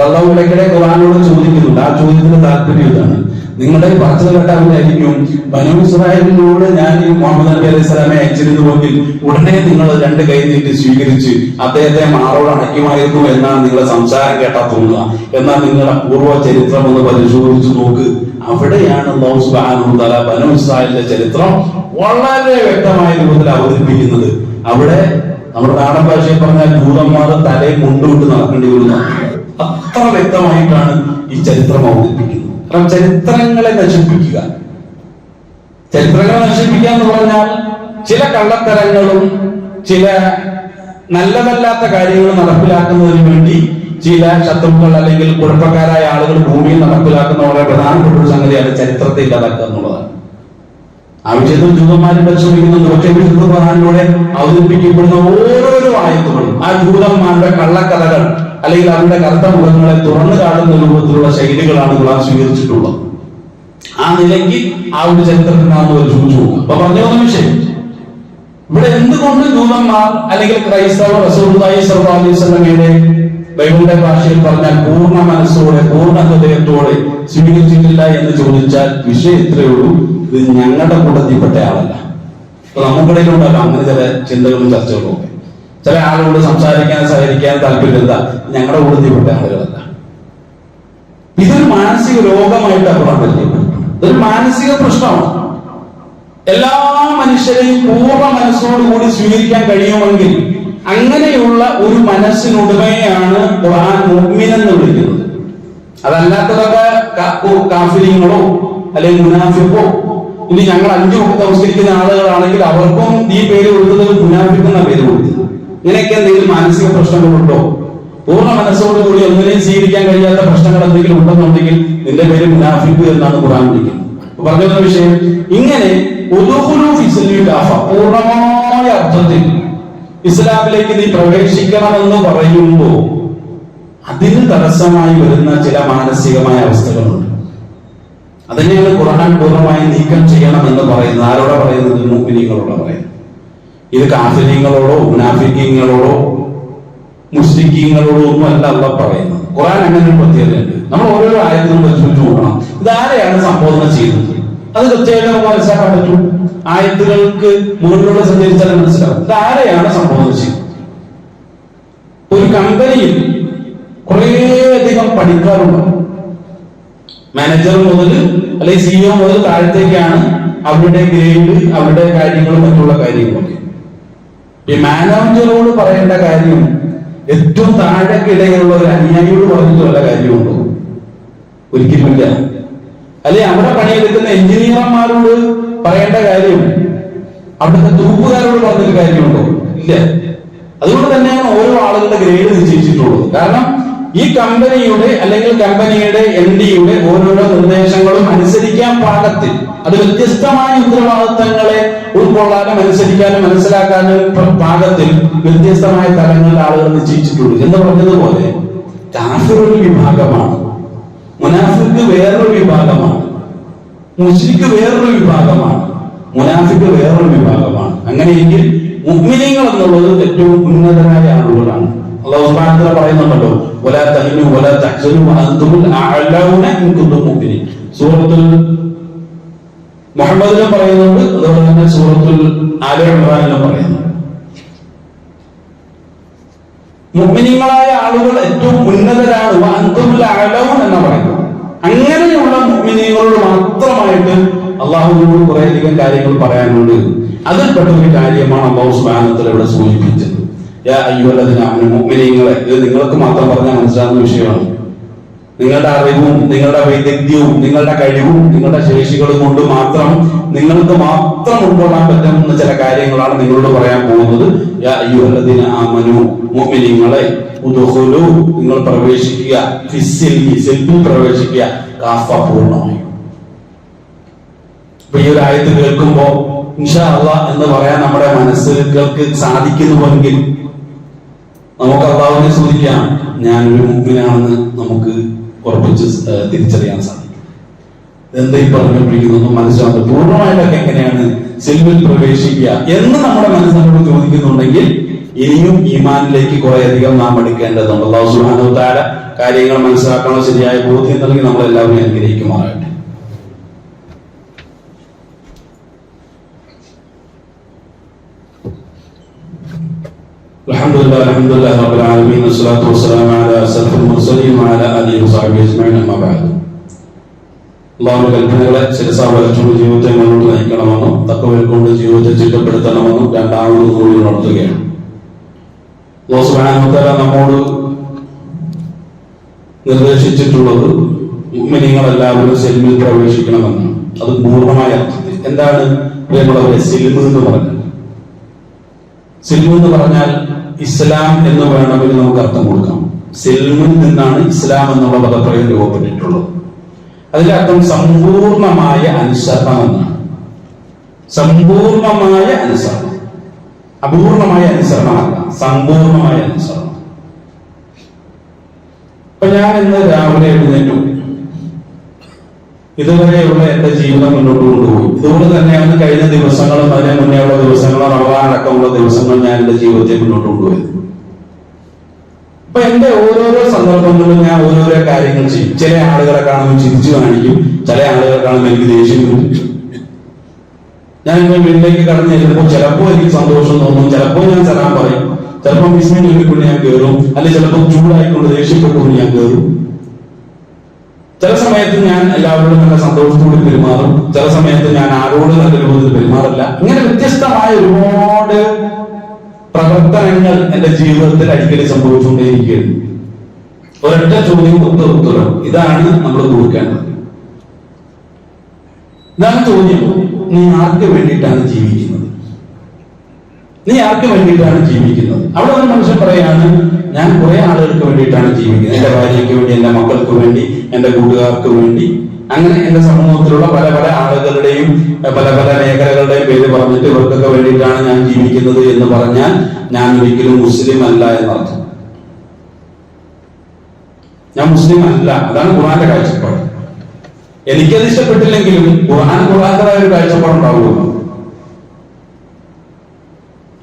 അല്ലാഹു ഇടയ്ക്കിടെ ഖുർആനോട് ചോദിക്കുന്നുണ്ട്. ആ ചോദ്യത്തിന്റെ താല്പര്യം ഇതാണ്. നിങ്ങളുടെ പറഞ്ഞു കേട്ടാവില്ലായിരിക്കും, ബനൂ ഇസ്രായേലിനോട് ഞാൻ ഈ മുഹമ്മദ് നബി അലൈഹി സ്വലാമെ അയച്ചിരുന്നുവെങ്കിൽ ഉടനെ നിങ്ങൾ രണ്ട് കൈ നീട്ടി സ്വീകരിച്ച് അദ്ദേഹത്തെ മാറോട് അടയ്ക്കുമായിരുന്നു എന്നാണ് നിങ്ങളുടെ സംസാരം കേട്ടാ തോന്നുക. എന്നാൽ നിങ്ങളുടെ പൂർവ്വ ചരിത്രം ഒന്ന് പരിശോധിച്ചു നോക്ക്. അവിടെയാണ് അല്ലാഹു സുബ്ഹാനഹു വ തആല ബനൂ ഇസ്രായേലിന്റെ ചരിത്രം വളരെ വ്യക്തമായ രൂപത്തിൽ അവതരിപ്പിക്കുന്നത്. അവിടെ നമ്മുടെ നാടൻ ഭാഷയിൽ പറഞ്ഞാൽ ജൂതന്മാർ തലയെ കൊണ്ടുവിട്ട് നടക്കേണ്ടി വരുന്ന അത്ര വ്യക്തമായിട്ടാണ് ഈ ചരിത്രം അവതരിപ്പിക്കുന്നത്. കാരണം ചരിത്രങ്ങളെ നശിപ്പിക്കുക എന്ന് പറഞ്ഞാൽ ചില കള്ളത്തരങ്ങളും ചില നല്ലതല്ലാത്ത കാര്യങ്ങളും നടപ്പിലാക്കുന്നതിന് വേണ്ടി ചില ശത്രുക്കൾ അല്ലെങ്കിൽ കുഴപ്പക്കാരായ ആളുകൾ ഭൂമിയിൽ നടപ്പിലാക്കുന്ന വളരെ പ്രധാനപ്പെട്ട ഒരു സംഗതിയാണ് ചരിത്രത്തെ ഇല്ലാതാക്കുക എന്നുള്ളതാണ്. ആ വിഷയത്തിൽ ജൂതന്മാരെ പരിശ്രമിക്കുന്നുണ്ട്. പക്ഷേ വിശുദ്ധ ഖുർആനിലൂടെ അവതരിപ്പിക്കപ്പെടുന്ന ഓരോരോ ആയത്തുകളും ആ ജൂതന്മാരുടെ കള്ളക്കഥകൾ അല്ലെങ്കിൽ അവരുടെ കറുത്ത മുഖങ്ങളെ തുറന്നു കാട്ടുന്ന രൂപത്തിലുള്ള ശൈലികളാണ് ഖുർആൻ സ്വീകരിച്ചിട്ടുള്ളത്. ആ നിലയ്ക്ക് ആ ഒരു ചരിത്രത്തിനാണെന്ന് പരിശോധിച്ചു പോകും. അപ്പൊ പറഞ്ഞു വന്ന വിഷയം, ഇവിടെ എന്തുകൊണ്ട് ജൂതന്മാർ അല്ലെങ്കിൽ ക്രൈസ്തവർ റസൂലുള്ളാഹി സ്വല്ലല്ലാഹു അലൈഹി വസല്ലമയുടെ ബൈബിളിന്റെ ഭാഷയിൽ പറഞ്ഞാൽ പൂർണ്ണ മനസ്സോടെ പൂർണ്ണ ഹൃദയത്തോടെ സ്വീകരിച്ചിട്ടില്ല എന്ന് ചോദിച്ചാൽ വിഷയം ഇത്രയേ ഉള്ളൂ. ഇത് ഞങ്ങളുടെ കൂട്ടത്തിൽപ്പെട്ട ആളല്ല. അപ്പൊ നമുക്കിടയിലുണ്ടല്ലോ അങ്ങനെ ചില ചിന്തകളും ചർച്ചകളും ഒക്കെ. ചില ആളുകളോട് സംസാരിക്കാനും സഹകരിക്കാനും താല്പര്യമില്ല, ഞങ്ങളുടെ കൂട്ടത്തിൽപ്പെട്ട ആളുകളല്ല. ഇതൊരു മാനസിക രോഗമായിട്ട് അപ്പുറം പരിചയപ്പെട്ടു. ഇതൊരു മാനസിക പ്രശ്നമാണ്. എല്ലാ മനുഷ്യരെയും പൂർണ്ണ മനസ്സോടുകൂടി സ്വീകരിക്കാൻ കഴിയുമെങ്കിൽ അങ്ങനെയുള്ള ഒരു മനസ്സിനുടമയാണ് ഖുർആൻ മുഅ്മിൻ എന്ന് വിളിക്കുന്നത്. അതല്ലാത്തതൊക്കെ കാഫിരീങ്ങളോ അല്ലെങ്കിൽ മുനാഫിഖോ, ഇനി ഞങ്ങൾ 5 വക്ത് നമസ്കരിക്കുന്ന ആളുകളാണെങ്കിൽ അവർക്കും ഈ പേര് കൊടുത്തത് മുനാഫിഖ് എന്ന പേര് കൊടുത്തത്. ഇങ്ങനെയൊക്കെ എന്തെങ്കിലും മാനസിക പ്രശ്നങ്ങളുണ്ടോ? പൂർണ്ണ മനസ്സോടുകൂടി ഒന്നിനെയും സ്വീകരിക്കാൻ കഴിയാത്ത പ്രശ്നങ്ങൾ എന്തെങ്കിലും ഉണ്ടെന്നുണ്ടെങ്കിൽ നിന്റെ പേര് മുനാഫിഖ് എന്നാണ് ഖുർആൻ വിളിക്കുന്നത്. പറഞ്ഞ വിഷയം ഇങ്ങനെ പൂർണ്ണമായ അർത്ഥത്തിൽ ഇസ്ലാമിലേക്ക് നീ പ്രവേശിക്കണമെന്ന് പറയുമ്പോൾ അതിന് തടസ്സമായി വരുന്ന ചില മാനസികമായ അവസ്ഥകളുണ്ട്. അതിനെയാണ് ഖുർആൻ പൂർണ്ണമായി നീക്കം ചെയ്യണമെന്ന് പറയുന്നത്. ആരോടെ പറയുന്നത്? മുഅ്മിനീങ്ങളോട് പറയുന്നത്. ഇത് കാഫിരീങ്ങളോടോ മുനാഫിക്കീങ്ങളോടോ മുശ്രിക്കീങ്ങളോടോ ഒന്നും അല്ല അല്ലാഹ് പറയുന്നത്. ഖുർആൻ അങ്ങനെ ഒരു പ്രത്യേകതയുണ്ട്. നമ്മൾ ഓരോരോ ആയത്തും പരിശോധിച്ച് നോക്കണം. ഇതാരെയാണ് സംബോധന ചെയ്യുന്നത്? അത് കൃത്യമായിട്ട് മനസ്സിലാക്കാൻ പറ്റും. ആയത്തുകൾക്ക് മുകളിലൂടെ സഞ്ചരിച്ചാലും മനസ്സിലാവും ഇതാരെയാണ് സംബോധന ചെയ്യുന്നത്. ഒരു കമ്പനിയിൽ കുറേയധികം പണിക്കാരുണ്ട്. മാനേജർ മുതൽ അല്ലെങ്കിൽ സിഇഒ മുതൽ താഴത്തേക്കാണ് അവരുടെ ഗ്രേഡ്, അവരുടെ കാര്യങ്ങളും മറ്റുള്ള കാര്യങ്ങളൊക്കെ. ഈ മാനേജറോട് പറയേണ്ട കാര്യം ഏറ്റവും താഴേക്കിടയിലുള്ള ഒരു അനുയായിയോട് പറഞ്ഞിട്ട് വല്ല കാര്യമുണ്ടോ? ഒരിക്കലുമില്ല. അല്ലെ അവിടെ പണിയെടുക്കുന്ന എഞ്ചിനീയർമാരോട് പറയേണ്ട കാര്യം അവിടുത്തെ തൂപ്പുകാരോട് പറഞ്ഞൊരു കാര്യമുണ്ടോ? ഇല്ല. അതുകൊണ്ട് തന്നെയാണ് ഓരോ ആളുകളുടെ ഗ്രേഡ് നിശ്ചയിച്ചിട്ടുള്ളത്. കാരണം ഈ കമ്പനിയുടെ അല്ലെങ്കിൽ കമ്പനിയുടെ MD-യുടെ ഓരോരോ നിർദ്ദേശങ്ങളും അനുസരിക്കാൻ പാകത്തിൽ അത് വ്യത്യസ്തമായ ഉത്തരവാദിത്തങ്ങളെ ഉൾക്കൊള്ളാനും അനുസരിക്കാനും മനസ്സിലാക്കാനും പാകത്തിൽ വ്യത്യസ്തമായ തലങ്ങളിൽ ആളുകൾ നിശ്ചയിച്ചിട്ടുള്ളൂ. എന്ന് പറഞ്ഞതുപോലെ കാഫിർ ഒരു വിഭാഗമാണ്, മുനാഫിക്ക് വേറൊരു വിഭാഗമാണ്, മുശ്രിക്ക് വേറൊരു വിഭാഗമാണ്, മുനാഫിക്ക് വേറൊരു വിഭാഗമാണ്. അങ്ങനെയെങ്കിൽ മുഅ്മിനീങ്ങൾ എന്നുള്ളത് ഏറ്റവും ഉന്നതരായ ആളുകളാണ്. അല്ലാഹു സുബ്ഹാനഹു വ തആല പറയുന്നുണ്ടല്ലോ, വലാ തഹിനു വലാ തഹ്സനു വഅൻതുമുൽ അഅലൗന ഇൻ കുൻതും മുഅ്മിനീൻ. സൂറത്തുൽ മുഹമ്മദിലും പറയുന്നുണ്ട്, അതുപോലെ തന്നെ സൂറത്തുൽ ആലി ഇംറാനിലും പറയുന്നു. മുഅ്മിനീങ്ങളായ ആളുകൾ ഏറ്റവും ഉന്നതരാണ്. വഅൻതുമുൽ അഅലൗന എന്ന് പറയുന്നത്. അങ്ങനെയുള്ള മുഅ്മിനീങ്ങളോട് മാത്രമായിട്ട് അല്ലാഹുവിനോട് കുറേയധികം കാര്യങ്ങൾ പറയാനുണ്ട്. അതിൽപ്പെട്ട ഒരു കാര്യമാണ് അല്ലാഹു സുബ്ഹാനഹു വ തആല ഇവിടെ സൂചിപ്പിച്ചത്. യാ അയ്യുഹല്ലദീന ആമനൂ, മുഅ്മിനീങ്ങളെ. ഇത് നിങ്ങൾക്ക് മാത്രം പറഞ്ഞാൽ മനസ്സിലാകുന്ന വിഷയമാണ്. നിങ്ങളുടെ അറിവും നിങ്ങളുടെ വൈദഗ്ധ്യവും നിങ്ങളുടെ കഴിവും നിങ്ങളുടെ ശേഷികളും കൊണ്ട് മാത്രം നിങ്ങൾക്ക് മാത്രം ഉൾക്കൊള്ളാൻ പറ്റുന്ന ചില കാര്യങ്ങളാണ് നിങ്ങളോട് പറയാൻ പോകുന്നത്. യാ അയ്യുഹല്ലദീന ആമനൂ, മുഅ്മിനീങ്ങളെ. ഉദ്ഖുലൂ, നിങ്ങൾ പ്രവേശിക്കുക. ഫിസ്സിൽമി, സിൽമിൽ പ്രവേശിക്കുക. കാഫ, പൂർണ്ണമായി. അപ്പൊ ഈ ഒരു ആയത്ത് കേൾക്കുമ്പോ ഇൻഷാ അല്ലാഹ് എന്ന് പറയാൻ നമ്മുടെ മനസ്സുകൾക്ക് സാധിക്കുന്നുവെങ്കിൽ നമുക്ക് അല്ലാഹുവിനെ സ്തുതിക്കാം. ഞാനൊരു മുഅ്മിനാണെന്ന് നമുക്ക് ഉറപ്പിച്ച് തിരിച്ചറിയാൻ സാധിക്കും. എന്താ ഈ പറഞ്ഞുകൊണ്ടിരിക്കുന്നത് മനസ്സിലാക്കുക. പൂർണ്ണമായിട്ടൊക്കെ എങ്ങനെയാണ് സിൽമിൽ പ്രവേശിക്കുക എന്ന് നമ്മുടെ മനസ്സിനോട് ചോദിക്കുന്നുണ്ടെങ്കിൽ ഇനിയും ഈമാനിലേക്ക് കുറേയധികം നാം എടുക്കേണ്ടതുണ്ട്. അല്ലാഹു സുബ്ഹാനഹു വ തആല കാര്യങ്ങൾ മനസ്സിലാക്കാനുള്ള ശരിയായ ബോധ്യം നൽകി നമ്മളെല്ലാവരും അനുഗ്രഹിക്കുമാറാകട്ടെ. അൽഹംദുലില്ലാഹി റബ്ബിൽ ആലമീൻ വസ്സലാത്തു വസ്സലാമു അലാ അസ്റഫിൽ മുർസലീൻ വഅലാ ആലിഹി വസഹ്ബിഹി അജ്മഈൻ അമ്മാ ബഅദ്. അല്ലാഹുവിന്റെ കൽപ്പനകളെ ശിരസാവഹിച്ചുകൊണ്ട് ജീവിതത്തെ മുന്നോട്ട് നയിക്കണമെന്നും തഖ്വയിൽ കൊണ്ട് ജീവിതത്തെ ചിട്ടപ്പെടുത്തണമെന്നും രണ്ടാമത് കൂടി ഉണർത്തുകയാണ്. അല്ലാഹു സുബ്ഹാനഹു വ തആല നമ്മോട് നിർദ്ദേശിച്ചിട്ടുള്ളത് മുഅ്മിനീങ്ങളെല്ലാവരും സിൽമിൽ പ്രവേശിക്കണമെന്നാണ്. അത് പൂർണ്ണമായ അർത്ഥത്തിൽ എന്താണ് പ്രിയമുള്ളവരെ സിൽമ് എന്ന് പറഞ്ഞാൽ? സിൽമ് എന്ന് പറഞ്ഞാൽ ഇസ്ലാം എന്ന് വേണമെങ്കിൽ നമുക്ക് അർത്ഥം കൊടുക്കാം. സിൽമിൽ നിന്നാണ് ഇസ്ലാം എന്നുള്ള പദപ്രയോഗം രൂപപ്പെട്ടിട്ടുള്ളത്. അതിന്റെ അർത്ഥം സമ്പൂർണമായ അനുസരണം എന്നാണ്. സമ്പൂർണമായ അനുസരണം, അപൂർണമായ അനുസരണമല്ല, സമ്പൂർണമായ അനുസരണം. അപ്പൊ ഞാൻ ഇന്ന് രാവിലെ എഴുന്നേറ്റു, ഇതുവരെയുള്ള എന്റെ ജീവിതം മുന്നോട്ട് കൊണ്ടുപോയി. ഇതുപോലെ തന്നെയാണ് കഴിഞ്ഞ ദിവസങ്ങളും അതിന് മുന്നേയുള്ള ദിവസങ്ങളും റമദാനടക്കമുള്ള ദിവസങ്ങൾ ഞാൻ എന്റെ ജീവിതത്തെ മുന്നോട്ട് കൊണ്ടുപോയത്. അപ്പൊ എന്റെ ഓരോരോ സന്ദർഭങ്ങളിലും ഞാൻ ഓരോരോ കാര്യങ്ങൾ ചെയ്യും. ചില ആളുകളെ കാണുമ്പോൾ ചിരിച്ചു കാണിക്കും, ചില ആളുകളെ കാണുമ്പോൾ എനിക്ക് ദേഷ്യം വരും. ഞാൻ ഇങ്ങനെ വീട്ടിലേക്ക് കടന്നു ചെല്ലുമ്പോൾ ചിലപ്പോൾ എനിക്ക് സന്തോഷം തോന്നും, ചിലപ്പോൾ ഞാൻ സലാം പറയും, ചിലപ്പോൾ ബിസ്മില്ലാഹി ചൊല്ലിക്കൊണ്ട് ഞാൻ കയറും, അല്ലെങ്കിൽ ചിലപ്പോൾ ചൂടായിക്കൊണ്ട് ദേഷ്യപ്പെട്ടുകൊണ്ട് ഞാൻ കയറും. ചില സമയത്ത് ഞാൻ എല്ലാവരോടും നല്ല സന്തോഷത്തോടെ പെരുമാറും, ചില സമയത്ത് ഞാൻ ആരോടും നല്ല രൂപത്തിൽ പെരുമാറില്ല. ഇങ്ങനെ വ്യത്യസ്തമായ ഒരുപാട് പ്രവർത്തനങ്ങൾ എന്റെ ജീവിതത്തിൽ അടിക്കടി സംഭവിച്ചുകൊണ്ടേയിരിക്കുകയാണ്. ഒരൊറ്റ ചോദ്യം, ഉത്തരം. ഇതാണ് നമ്മൾ കൊടുക്കേണ്ടത്. ഇതാണ് ചോദ്യം. നീ ആർക്ക് വേണ്ടിയിട്ടാണ് ജീവിക്കുന്നത്? നീ ആർക്ക് വേണ്ടിയിട്ടാണ് ജീവിക്കുന്നത്? അവിടെ ഒരു മനുഷ്യൻ പറയാണ്, ഞാൻ കുറെ ആളുകൾക്ക് വേണ്ടിയിട്ടാണ് ജീവിക്കുന്നത്. എന്റെ ഭാര്യയ്ക്ക് വേണ്ടി, എന്റെ മക്കൾക്ക് വേണ്ടി, എന്റെ കൂട്ടുകാർക്ക് വേണ്ടി, അങ്ങനെ എന്റെ സമൂഹത്തിലുള്ള പല പല ആളുകളുടെയും പല പല മേഖലകളുടെയും പേര് പറഞ്ഞിട്ട് ഇവർക്കൊക്കെ വേണ്ടിയിട്ടാണ് ഞാൻ ജീവിക്കുന്നത് എന്ന് പറഞ്ഞാൽ ഞാൻ ഒരിക്കലും മുസ്ലിം അല്ല എന്നർത്ഥം. ഞാൻ മുസ്ലിം അല്ല. അതാണ് ഖുർആന്റെ കാഴ്ചപ്പാട്. എനിക്കത് ഇഷ്ടപ്പെട്ടില്ലെങ്കിലും ഖുർആന്റേതായ ഒരു കാഴ്ചപ്പാടുണ്ടാവുമല്ലോ.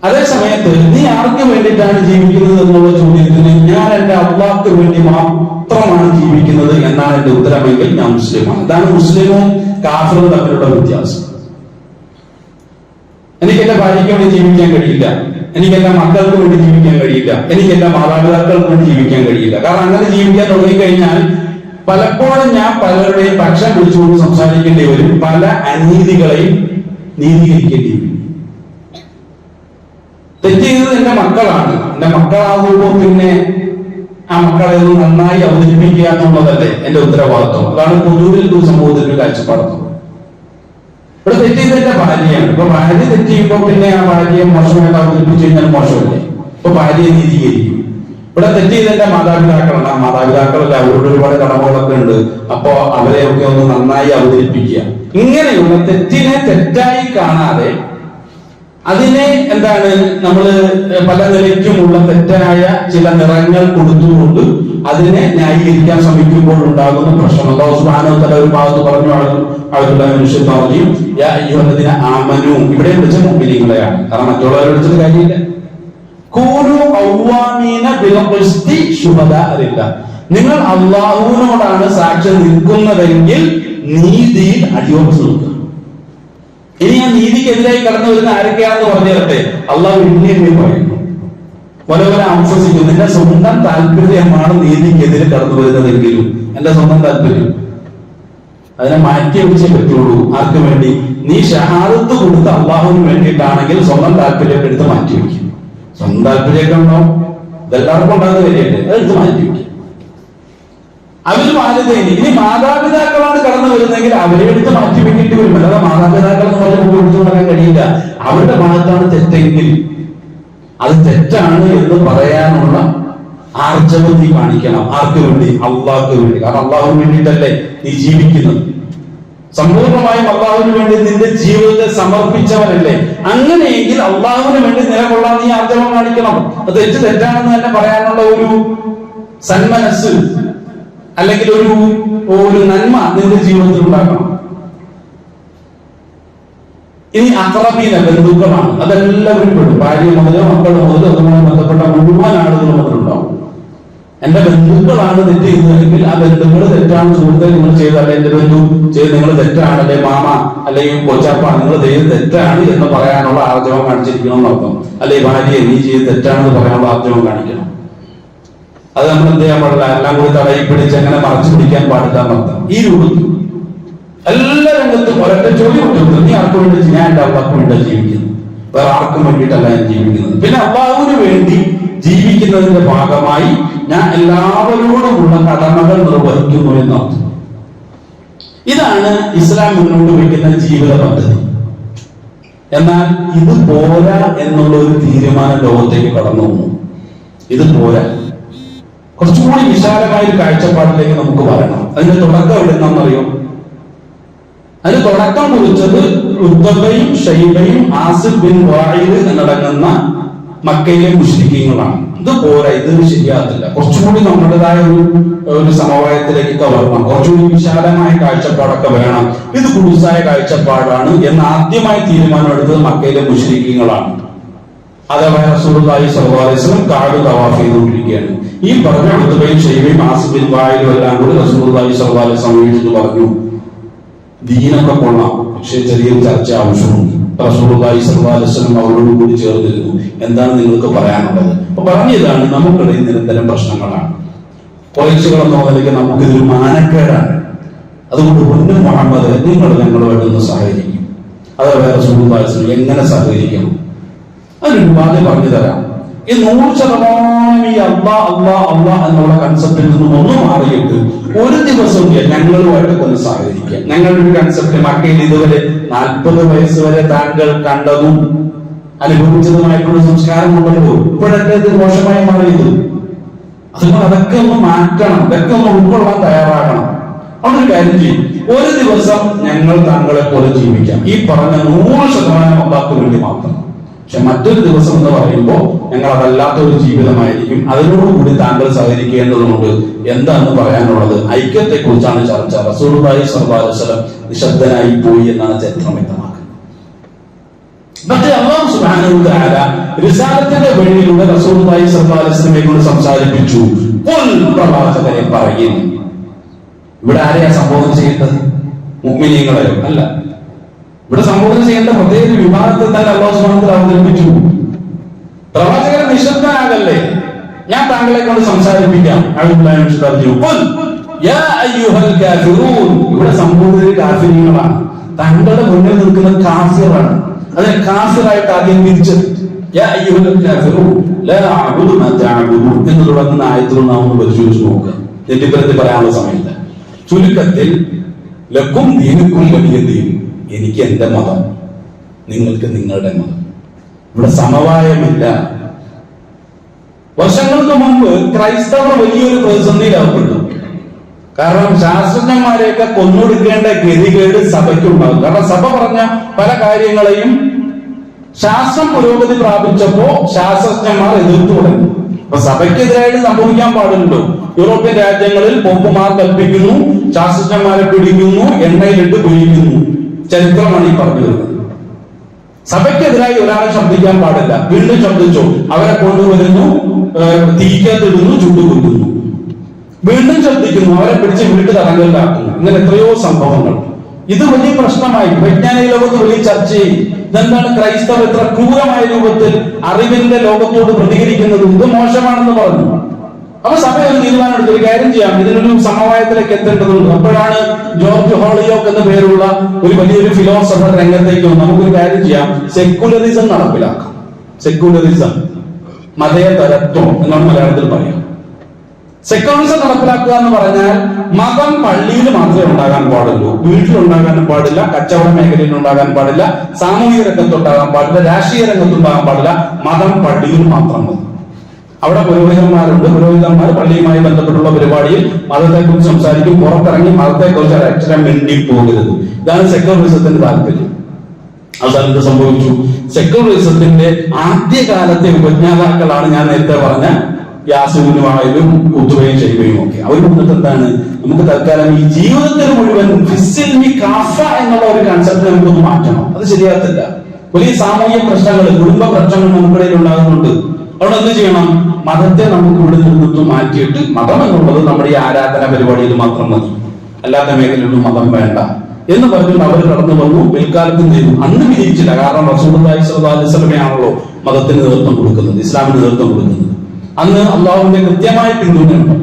അതേ സമയത്ത് നീ ആർക്ക് വേണ്ടിയിട്ടാണ് ജീവിക്കുന്നത് എന്നുള്ള ചോദ്യത്തിന് ഞാൻ എന്റെ അള്ളാഹ്ക്ക് വേണ്ടി മാത്രമാണ് ജീവിക്കുന്നത് എന്നാണ് എന്റെ ഉത്തരമെങ്കിൽ ഞാൻ മുസ്ലിമാണ്. അതാണ് മുസ്ലിമും കാഫിറും തമ്മിലുള്ള വ്യത്യാസം. എനിക്ക് എന്റെ ഭാര്യയ്ക്ക് വേണ്ടി ജീവിക്കാൻ കഴിയില്ല, എനിക്ക് എന്റെ മക്കൾക്ക് വേണ്ടി ജീവിക്കാൻ കഴിയില്ല, എനിക്ക് എന്റെ മാതാപിതാക്കൾക്ക് വേണ്ടി ജീവിക്കാൻ കഴിയില്ല. കാരണം അങ്ങനെ ജീവിക്കാൻ തുടങ്ങിക്കഴിഞ്ഞാൽ പലപ്പോഴും ഞാൻ പലരുടെയും പക്ഷം പിടിച്ചുകൊണ്ട് സംസാരിക്കേണ്ടി വരും, പല അനീതികളെയും നീതീകരിക്കേണ്ടി വരും. തെറ്റ് ചെയ്തത് എന്റെ മക്കളാണ്. എന്റെ മക്കളാകുമ്പോൾ പിന്നെ ആ മക്കളെ നന്നായി അവതരിപ്പിക്കുക എന്നുള്ളതല്ലേ എന്റെ ഉത്തരവാദിത്വം. അതാണ് പൊതുവിൽ സമൂഹത്തിന്റെ കാഴ്ചപ്പാടുന്നത്. ഇവിടെ തെറ്റ് ചെയ്തത് എന്റെ ഭാര്യയാണ്. ഇപ്പൊ ഭാര്യ തെറ്റ് ചെയ്യുമ്പോൾ പിന്നെ ആ ഭാര്യയെ മോശമായിട്ട് അവതരിപ്പിച്ചു കഴിഞ്ഞാൽ മോശമല്ലേ? ഇപ്പൊ ഭാര്യയെ നീതീകരിക്കും. ഇവിടെ തെറ്റ് ചെയ്ത എന്റെ മാതാപിതാക്കളാണ്. ആ മാതാപിതാക്കളല്ല, അവരോട് ഒരുപാട് കടമകളൊക്കെ ഉണ്ട്. അപ്പോ അവരെയൊക്കെ ഒന്ന് നന്നായി അവതരിപ്പിക്കുക. ഇങ്ങനെയുള്ള തെറ്റിനെ തെറ്റായി കാണാതെ അതിനെ എന്താണ് നമ്മള് പല നിലയ്ക്കുമുള്ള തെറ്റായ ചില നിറങ്ങൾ കൊടുത്തുകൊണ്ട് അതിനെ ന്യായീകരിക്കാൻ ശ്രമിക്കുമ്പോൾ ഉണ്ടാകുന്ന പ്രശ്നം. അല്ലാഹു സുബ്ഹാനഹു വ തആല ഒരു ഭാഗത്ത് പറഞ്ഞു, അവരുടെ മനുഷ്യൻ പറഞ്ഞു യാ അയ്യുഹല്ലദീന ആമനൂ. ഇവിടെ വിളിച്ച മുഅ്മിനീങ്ങളെയാണ്, കാരണം മറ്റുള്ളവരെ വിളിച്ചത് കാര്യമില്ല. കൂനൂ ഖവ്വാമീന ബിൽ ഖിസ്തി ശുഹദാ ലില്ലാഹ്. നിങ്ങൾ അല്ലാഹുവിനോടാണ് സാക്ഷ്യം നിൽക്കുന്നതെങ്കിൽ നീതിയിൽ അടിയുറച്ചു നിൽക്കുക. ഇനി ഞാൻ നീതിക്കെതിരായി കടന്നു വരുന്ന ആരൊക്കെയാണെന്ന് പറഞ്ഞു തരട്ടെ. അള്ളാഹു എണ്ണി പറയുന്നു, പലവരെ ആശ്വസിക്കും. നിന്റെ സ്വന്തം താല്പര്യമാണ് നീതിക്കെതിരെ കടന്നു വരുന്നതെങ്കിലും എന്റെ സ്വന്തം താല്പര്യം അതിനെ മാറ്റി വെച്ചേ പറ്റുള്ളൂ. ആർക്ക് വേണ്ടി? നീ ഷഹാദത്ത് കൊടുത്ത അള്ളാഹുവിന് വേണ്ടിയിട്ടാണെങ്കിൽ സ്വന്തം താല്പര്യമൊക്കെ എടുത്ത് മാറ്റി വെക്കും. സ്വന്തം താല്പര്യമൊക്കെ ഉണ്ടാവും, ഇതെല്ലാവർക്കും ഉണ്ടാകുന്ന കാര്യമല്ലേ, അതെടുത്ത് മാറ്റി വെക്കും. അവര് വാലിദൈനി, ഇനി മാതാപിതാക്കളാണ് കടന്നു വരുന്നെങ്കിൽ അവരെ എടുത്ത് മാറ്റി വെക്കേണ്ടി വരും. അല്ലാതെ മാതാപിതാക്കൾ എന്ന് പറഞ്ഞ് കൊടുത്തു പറയാൻ കഴിയില്ല. അവരുടെ ഭാഗത്താണ് തെറ്റെങ്കിൽ അത് തെറ്റാണ് എന്ന് പറയാനുള്ള ആർജവം നീ കാണിക്കണം. ആർക്ക് വേണ്ടി? അള്ളാഹ്ക്ക് വേണ്ടി. കാരണം അള്ളാഹുവിന് വേണ്ടിയിട്ടല്ലേ നീ ജീവിക്കുന്നത്. സമ്പൂർണമായും അള്ളാഹുവിന് വേണ്ടി നിന്റെ ജീവിതത്തെ സമർപ്പിച്ചവനല്ലേ. അങ്ങനെയെങ്കിൽ അള്ളാഹുവിന് വേണ്ടി നിലകൊള്ളാൻ നീ ആർജവം കാണിക്കണം. അത് തെറ്റാണെന്ന് തന്നെ പറയാനുള്ള ഒരു സന്മനസ് അല്ലെങ്കിൽ ഒരു നന്മ നിന്റെ ജീവിതത്തിൽ ഉണ്ടാക്കണം. ഇനി അഖറബീന, ബന്ധുക്കളാണ്, അതെല്ലാവരും പെടും. ഭാര്യ മുതൽ മക്കൾ മുതൽ അതുമായി ബന്ധപ്പെട്ട മുഴുവൻ ആളുകളും അതിലുണ്ടാവും. എന്റെ ബന്ധുക്കളാണ് തെറ്റ് ചെയ്യുന്നതെങ്കിൽ ആ ബന്ധുക്കൾ തെറ്റാണ് സുഹൃത്തെ നിങ്ങൾ ചെയ്തല്ലേ, എന്റെ ബന്ധു ചെയ്ത് നിങ്ങൾ തെറ്റാണ്, അല്ലെ മാമ അല്ലെങ്കിൽ കൊച്ചാപ്പ നിങ്ങൾ ചെയ്ത് തെറ്റാണ് എന്ന് പറയാനുള്ള ആർജവം കാണിച്ചിരിക്കണം എന്നർത്ഥം. അല്ലെ ഭാര്യ നീ ചെയ്ത് തെറ്റാണെന്ന് പറയാനുള്ള ആർജവം കാണിക്കണം. അത് നമ്മൾ എന്ത് ചെയ്യാൻ പാടില്ല, എല്ലാം കൂടി തടയി പിടിച്ച് അങ്ങനെ മറച്ചു പിടിക്കാൻ പാടില്ല എന്നർത്ഥം. ഈ രൂപത്തിൽ എല്ലാ രംഗത്തും ഒരൊറ്റ ചോദ്യം കൊടുക്കുന്നത്, നീ ആർക്കും വേണ്ടി, ഞാൻ എന്റെ അള്ളാഹ്ക്ക് വേണ്ടിയാണ് ജീവിക്കുന്നത്, വേറെ ആർക്കും വേണ്ടിയിട്ടല്ല ഞാൻ ജീവിക്കുന്നത്. പിന്നെ അള്ളാഹുവിന് വേണ്ടി ജീവിക്കുന്നതിന്റെ ഭാഗമായി ഞാൻ എല്ലാവരോടുമുള്ള കടമകൾ നിർവഹിക്കുന്നു എന്നർത്ഥം. ഇതാണ് ഇസ്ലാം മുന്നോട്ട് വയ്ക്കുന്ന ജീവിത പദ്ധതി. എന്നാൽ ഇത് പോരാ എന്നുള്ള ഒരു തീരുമാനം ലോകത്തേക്ക് കടന്നു വന്നു. ഇത് പോരാ, കുറച്ചുകൂടി വിശാലമായ ഒരു കാഴ്ചപ്പാടിലേക്ക് നമുക്ക് വരണം. അതിന്റെ തുടക്കം എവിടുന്നറിയോ? അതിന് തുടക്കം കുറിച്ചത് ഉദ്ദബയും ഷൈബയും ആസിഫ് ബിൻ വായിദ് എന്നടങ്ങുന്ന മക്കയിലെ മുശ്രിക്കീങ്ങളാണ്. ഇത് പോരാ, ഇത് ശരിയാകത്തില്ല, കുറച്ചുകൂടി നമ്മുടേതായ ഒരു സമവായത്തിലേക്ക് വരണം, കുറച്ചുകൂടി വിശാലമായ കാഴ്ചപ്പാടൊക്കെ വേണം, ഇത് കുടുസായ കാഴ്ചപ്പാടാണ് എന്ന് ആദ്യമായി തീരുമാനമെടുത്തത് മക്കയിലെ മുശ്രിക്കീങ്ങളാണ്. അതേപോലെ റസൂലുള്ളാഹി സ്വല്ലല്ലാഹു അലൈഹി വസല്ലം കാബ തവാഫ് ചെയ്തുകൊണ്ടിരിക്കുകയാണ്. ഈ പറഞ്ഞ ഉദ്ദബയും ഷൈബയും ആസിഫ് ബിൻ വായിദും എല്ലാം കൂടി റസൂലുള്ളാഹി സ്വല്ലല്ലാഹു അലൈഹി വസല്ലം വീട്ടിൽ പറഞ്ഞു, ദീനൊക്കെ കൊള്ളാം, പക്ഷെ ചെറിയൊരു ചർച്ച ആവശ്യമുണ്ട്. റസൂലുള്ളാഹി സ്വല്ലല്ലാഹു അലൈഹി വസല്ലം അവരോട് കൂടി ചേർന്നിരുന്നു. എന്താണ് നിങ്ങൾക്ക് പറയാനുള്ളത്? അപ്പൊ പറഞ്ഞതാണ്, നമുക്കിടയിൽ നിരന്തരം പ്രശ്നങ്ങളാണ്, കൊലച്ചുകളെന്ന നിലയ്ക്ക് നമുക്കിതൊരു മാനക്കേടാണ്. അതുകൊണ്ട് പൊന്നു മുഹമ്മദ്, നിങ്ങൾ ഞങ്ങളുമായിട്ടൊന്ന് സഹകരിക്കും. അതേപോലെ റസൂലുള്ളാഹി സ്വല്ലല്ലാഹു അലൈഹി വസല്ലം എങ്ങനെ സഹകരിക്കണം അതിന് ഉപാധി പറഞ്ഞു തരാം. ഈ 100% ഈ അള്ളാ എന്നുള്ള കൺസെപ്റ്റിൽ നിന്നും ഒന്ന് മാറിയിട്ട് ഒരു ദിവസം ഞങ്ങളുമായിട്ടൊക്കെ ഒന്ന് സഹകരിക്കുക. ഞങ്ങളുടെ ഒരു കൺസെപ്റ്റ്, മക്കയിൽ ഇതുവരെ 40 വയസ്സ് വരെ താങ്കൾ കണ്ടതും അനുഭവിച്ചതുമായിട്ടുള്ള സംസ്കാരം ഉണ്ടല്ലോ, ഇപ്പോഴൊക്കെ ഇത് മോശമായി മാറിയത്. അതുകൊണ്ട് അതൊക്കെ ഒന്ന് മാറ്റണം, ഇതൊക്കെ ഒന്ന് ഉൾക്കൊള്ളാൻ തയ്യാറാകണം. അതൊരു കാര്യം ചെയ്യും, ഒരു ദിവസം ഞങ്ങൾ താങ്കളെ പോലെ ജീവിക്കാം. ഈ പറഞ്ഞ 100% അള്ളാഹ്ക്ക് വേണ്ടി മാത്രം. പക്ഷെ മറ്റൊരു ദിവസം എന്ന് പറയുമ്പോൾ ഞങ്ങൾ അതല്ലാത്ത ഒരു ജീവിതമായിരിക്കും, അതിനോടുകൂടി താങ്കൾ സഹകരിക്കേണ്ടതുണ്ട്. എന്താണെന്ന് പറയാനുള്ളത്? ഐക്യത്തെ കുറിച്ചാണ് ചർച്ച. റസൂലുള്ളാഹി സ്വല്ലല്ലാഹു അലൈഹി വസല്ലം നിശബ്ദനായി പോയി എന്നാണ് ചരിത്രം വ്യക്തമാക്കുന്നത്. പക്ഷേ അല്ലാഹു സുബ്ഹാനഹു വ തആല റിസാലത്തിന്റെ വഴിയിലൂടെ റസൂലുള്ളാഹി സ്വല്ലല്ലാഹു അലൈഹി വസല്ലമയെ കൊണ്ട് സംസാരിപ്പിച്ചു. പ്രവാചകരെ പറയുന്നു. ഇവിടെ ആരെയാ സംബോധന ചെയ്യേണ്ടത്? മുഅ്മിനീങ്ങളെയോ? അല്ല, ഇവിടെ സംബോധന ചെയ്യേണ്ട പ്രത്യേക വിഭാഗത്തിൽ തന്നെ അല്ലാഹു സുബ്ഹാനഹു വ തആല അവതരിപ്പിച്ചു. പ്രവാചകൻ നിശബ്ദനാകല്ലേ, ഞാൻ താങ്കളെ കൊണ്ട് സംസാരിപ്പിക്കാം. ഇവിടെ സംബോധന കാഫിരീങ്ങളാണ്, താങ്കളുടെ മുന്നിൽ നിൽക്കുന്ന കാഫിറാണ്. അതിനെ കാഫിറായിട്ട് ആദ്യം തിരിച്ചത് എന്ന് തുടങ്ങുന്ന ആയത്തിൽ നാം ഒന്ന് പരിശോധിച്ച് നോക്കുക. തെറ്റിപ്പരത്തി പറയാനുള്ള സമയത്ത് ചുരുക്കത്തിൽ ലക്കും ദീനുക്കും വലിയ ദീൻ, എനിക്ക് എന്റെ മതം, നിങ്ങൾക്ക് നിങ്ങളുടെ മതം. ഇവിടെ സമവായമില്ല. വർഷങ്ങൾക്ക് മുമ്പ് ക്രൈസ്തവർ വലിയൊരു പ്രതിസന്ധിയിലാവപ്പെട്ടു. കാരണം ശാസ്ത്രജ്ഞന്മാരെയൊക്കെ കൊന്നൊടുക്കേണ്ട ഗതികേട് സഭയ്ക്കുണ്ടാകും. കാരണം സഭ പറഞ്ഞ പല കാര്യങ്ങളെയും ശാസ്ത്രം പുരോഗതി പ്രാപിച്ചപ്പോ ശാസ്ത്രജ്ഞന്മാർ എതിർത്തു തുടങ്ങി. അപ്പൊ സഭയ്ക്കെതിരായിട്ട് സംഭവിക്കാൻ പാടുണ്ടോ? യൂറോപ്യൻ രാജ്യങ്ങളിൽ പോപ്പുമാർ കൽപ്പിക്കുന്നു, ശാസ്ത്രജ്ഞന്മാരെ പിടിക്കുന്നു, എണ്ണയിലിട്ട് പൊരിക്കുന്നു. ചരിത്രമാണ് ഈ പറഞ്ഞു വരുന്നത്. സഭയ്ക്കെതിരായി ഒരാളെ ശബ്ദിക്കാൻ പാടില്ല. വീണ്ടും ശബ്ദിച്ചു, അവരെ കൊണ്ടുവരുന്നു, തീക്കത്തിടുന്നു, ചുട്ടുകൊല്ലുന്നു. വീണ്ടും ശബ്ദിക്കുന്നു, അവരെ പിടിച്ച് വീട്ടു തടങ്കലിലാക്കുന്നു. ഇങ്ങനെ എത്രയോ സംഭവങ്ങൾ. ഇത് വലിയ പ്രശ്നമായി വൈജ്ഞാനിക ലോകത്ത് വലിയ ചർച്ചയും. ഇതെന്താണ് ക്രൈസ്തവർ ഇത്ര ക്രൂരമായ രൂപത്തിൽ അറിവിന്റെ ലോകത്തോട് പ്രതികരിക്കുന്നത്? ഇത് മോശമാണെന്ന് പറഞ്ഞു. അപ്പൊ സഭ ഒരു തീരുമാനം എടുത്തു, ഒരു കാര്യം ചെയ്യാം, ഇതിനൊരു സമവായത്തിലേക്ക് എത്തേണ്ടതുണ്ട്. അപ്പോഴാണ് ജോർജ് ഹോളിയോക്ക് എന്ന പേരുള്ള ഒരു വലിയൊരു ഫിലോസഫർ രംഗത്തേക്ക് വന്നു. നമുക്കൊരു കാര്യം ചെയ്യാം, സെക്യുലറിസം നടപ്പിലാക്കാം. സെക്യുലറിസം, മതേതരത്വം എന്നാണ് മലയാളത്തിൽ പറയാം. സെക്യുലറിസം നടപ്പിലാക്കുക എന്ന് പറഞ്ഞാൽ മതം പള്ളിയിൽ മാത്രമേ ഉണ്ടാകാൻ പാടുള്ളൂ, വീട്ടിലുണ്ടാകാനും പാടില്ല, കച്ചവട മേഖലയിൽ ഉണ്ടാകാൻ പാടില്ല, സാമൂഹിക രംഗത്തുണ്ടാകാൻ പാടില്ല, രാഷ്ട്രീയ രംഗത്തുണ്ടാകാൻ പാടില്ല. മതം പള്ളിയിൽ മാത്രം മതി. അവിടെ പുരോഹിതന്മാരുണ്ട്, പുരോഹിതന്മാർ പള്ളിയുമായി ബന്ധപ്പെട്ടുള്ള പരിപാടിയിൽ മതത്തെക്കുറിച്ച് സംസാരിക്കും. പുറത്തിറങ്ങി മതത്തെക്കുറിച്ച് ഒരക്ഷരം മിണ്ടി പോകരുത്. ഇതാണ് സെക്യുലറിസത്തിന്റെ താല്പര്യം. അവസാനം എന്ത് സംഭവിച്ചു? സെക്യുലറിസത്തിന്റെ ആദ്യകാലത്തെ ഉപജ്ഞാതാക്കളാണ് ഞാൻ നേരത്തെ പറഞ്ഞ യാസൂനുമായാലും ഉദ്വയും ഷൈബയും ഒക്കെ. അവർ വന്നിട്ട് എന്താണ്, നമുക്ക് തൽക്കാലം ഈ ജീവിതത്തിൽ മുഴുവൻ എന്നുള്ള ഒരു കൺസെപ്റ്റ് നമുക്കൊന്ന് മാറ്റണം. അത് ശരിയാകത്തില്ല. വലിയ സാമൂഹിക പ്രശ്നങ്ങൾ, കുടുംബ പ്രശ്നങ്ങൾ നമുക്കിടയിൽ ഉണ്ടാകുന്നുണ്ട്. അവിടെ എന്ത് ചെയ്യണം? മതത്തെ നമുക്ക് ഇവിടെ നിന്നിട്ട് മാറ്റിയിട്ട് മതം എന്നുള്ളത് നമ്മുടെ ഈ ആരാധന പരിപാടിയിൽ മാത്രം മതി, അല്ലാത്ത മേഖലയിലൊന്നും മതം വേണ്ട എന്ന് പറഞ്ഞുകൊണ്ട് അവർ കടന്നു വന്നു. പിൽക്കാലത്ത് ചെയ്തു അന്ന് വിജയിച്ചില്ല. കാരണം റസൂലുള്ളാഹി സ്വല്ലല്ലാഹു അലൈഹി വസല്ലമയാണല്ലോ മതത്തിന് നേതൃത്വം കൊടുക്കുന്നത്, ഇസ്ലാമിന് നേതൃത്വം കൊടുക്കുന്നത്. അന്ന് അള്ളാഹുവിന്റെ കൃത്യമായ പിന്തുണയുണ്ട്.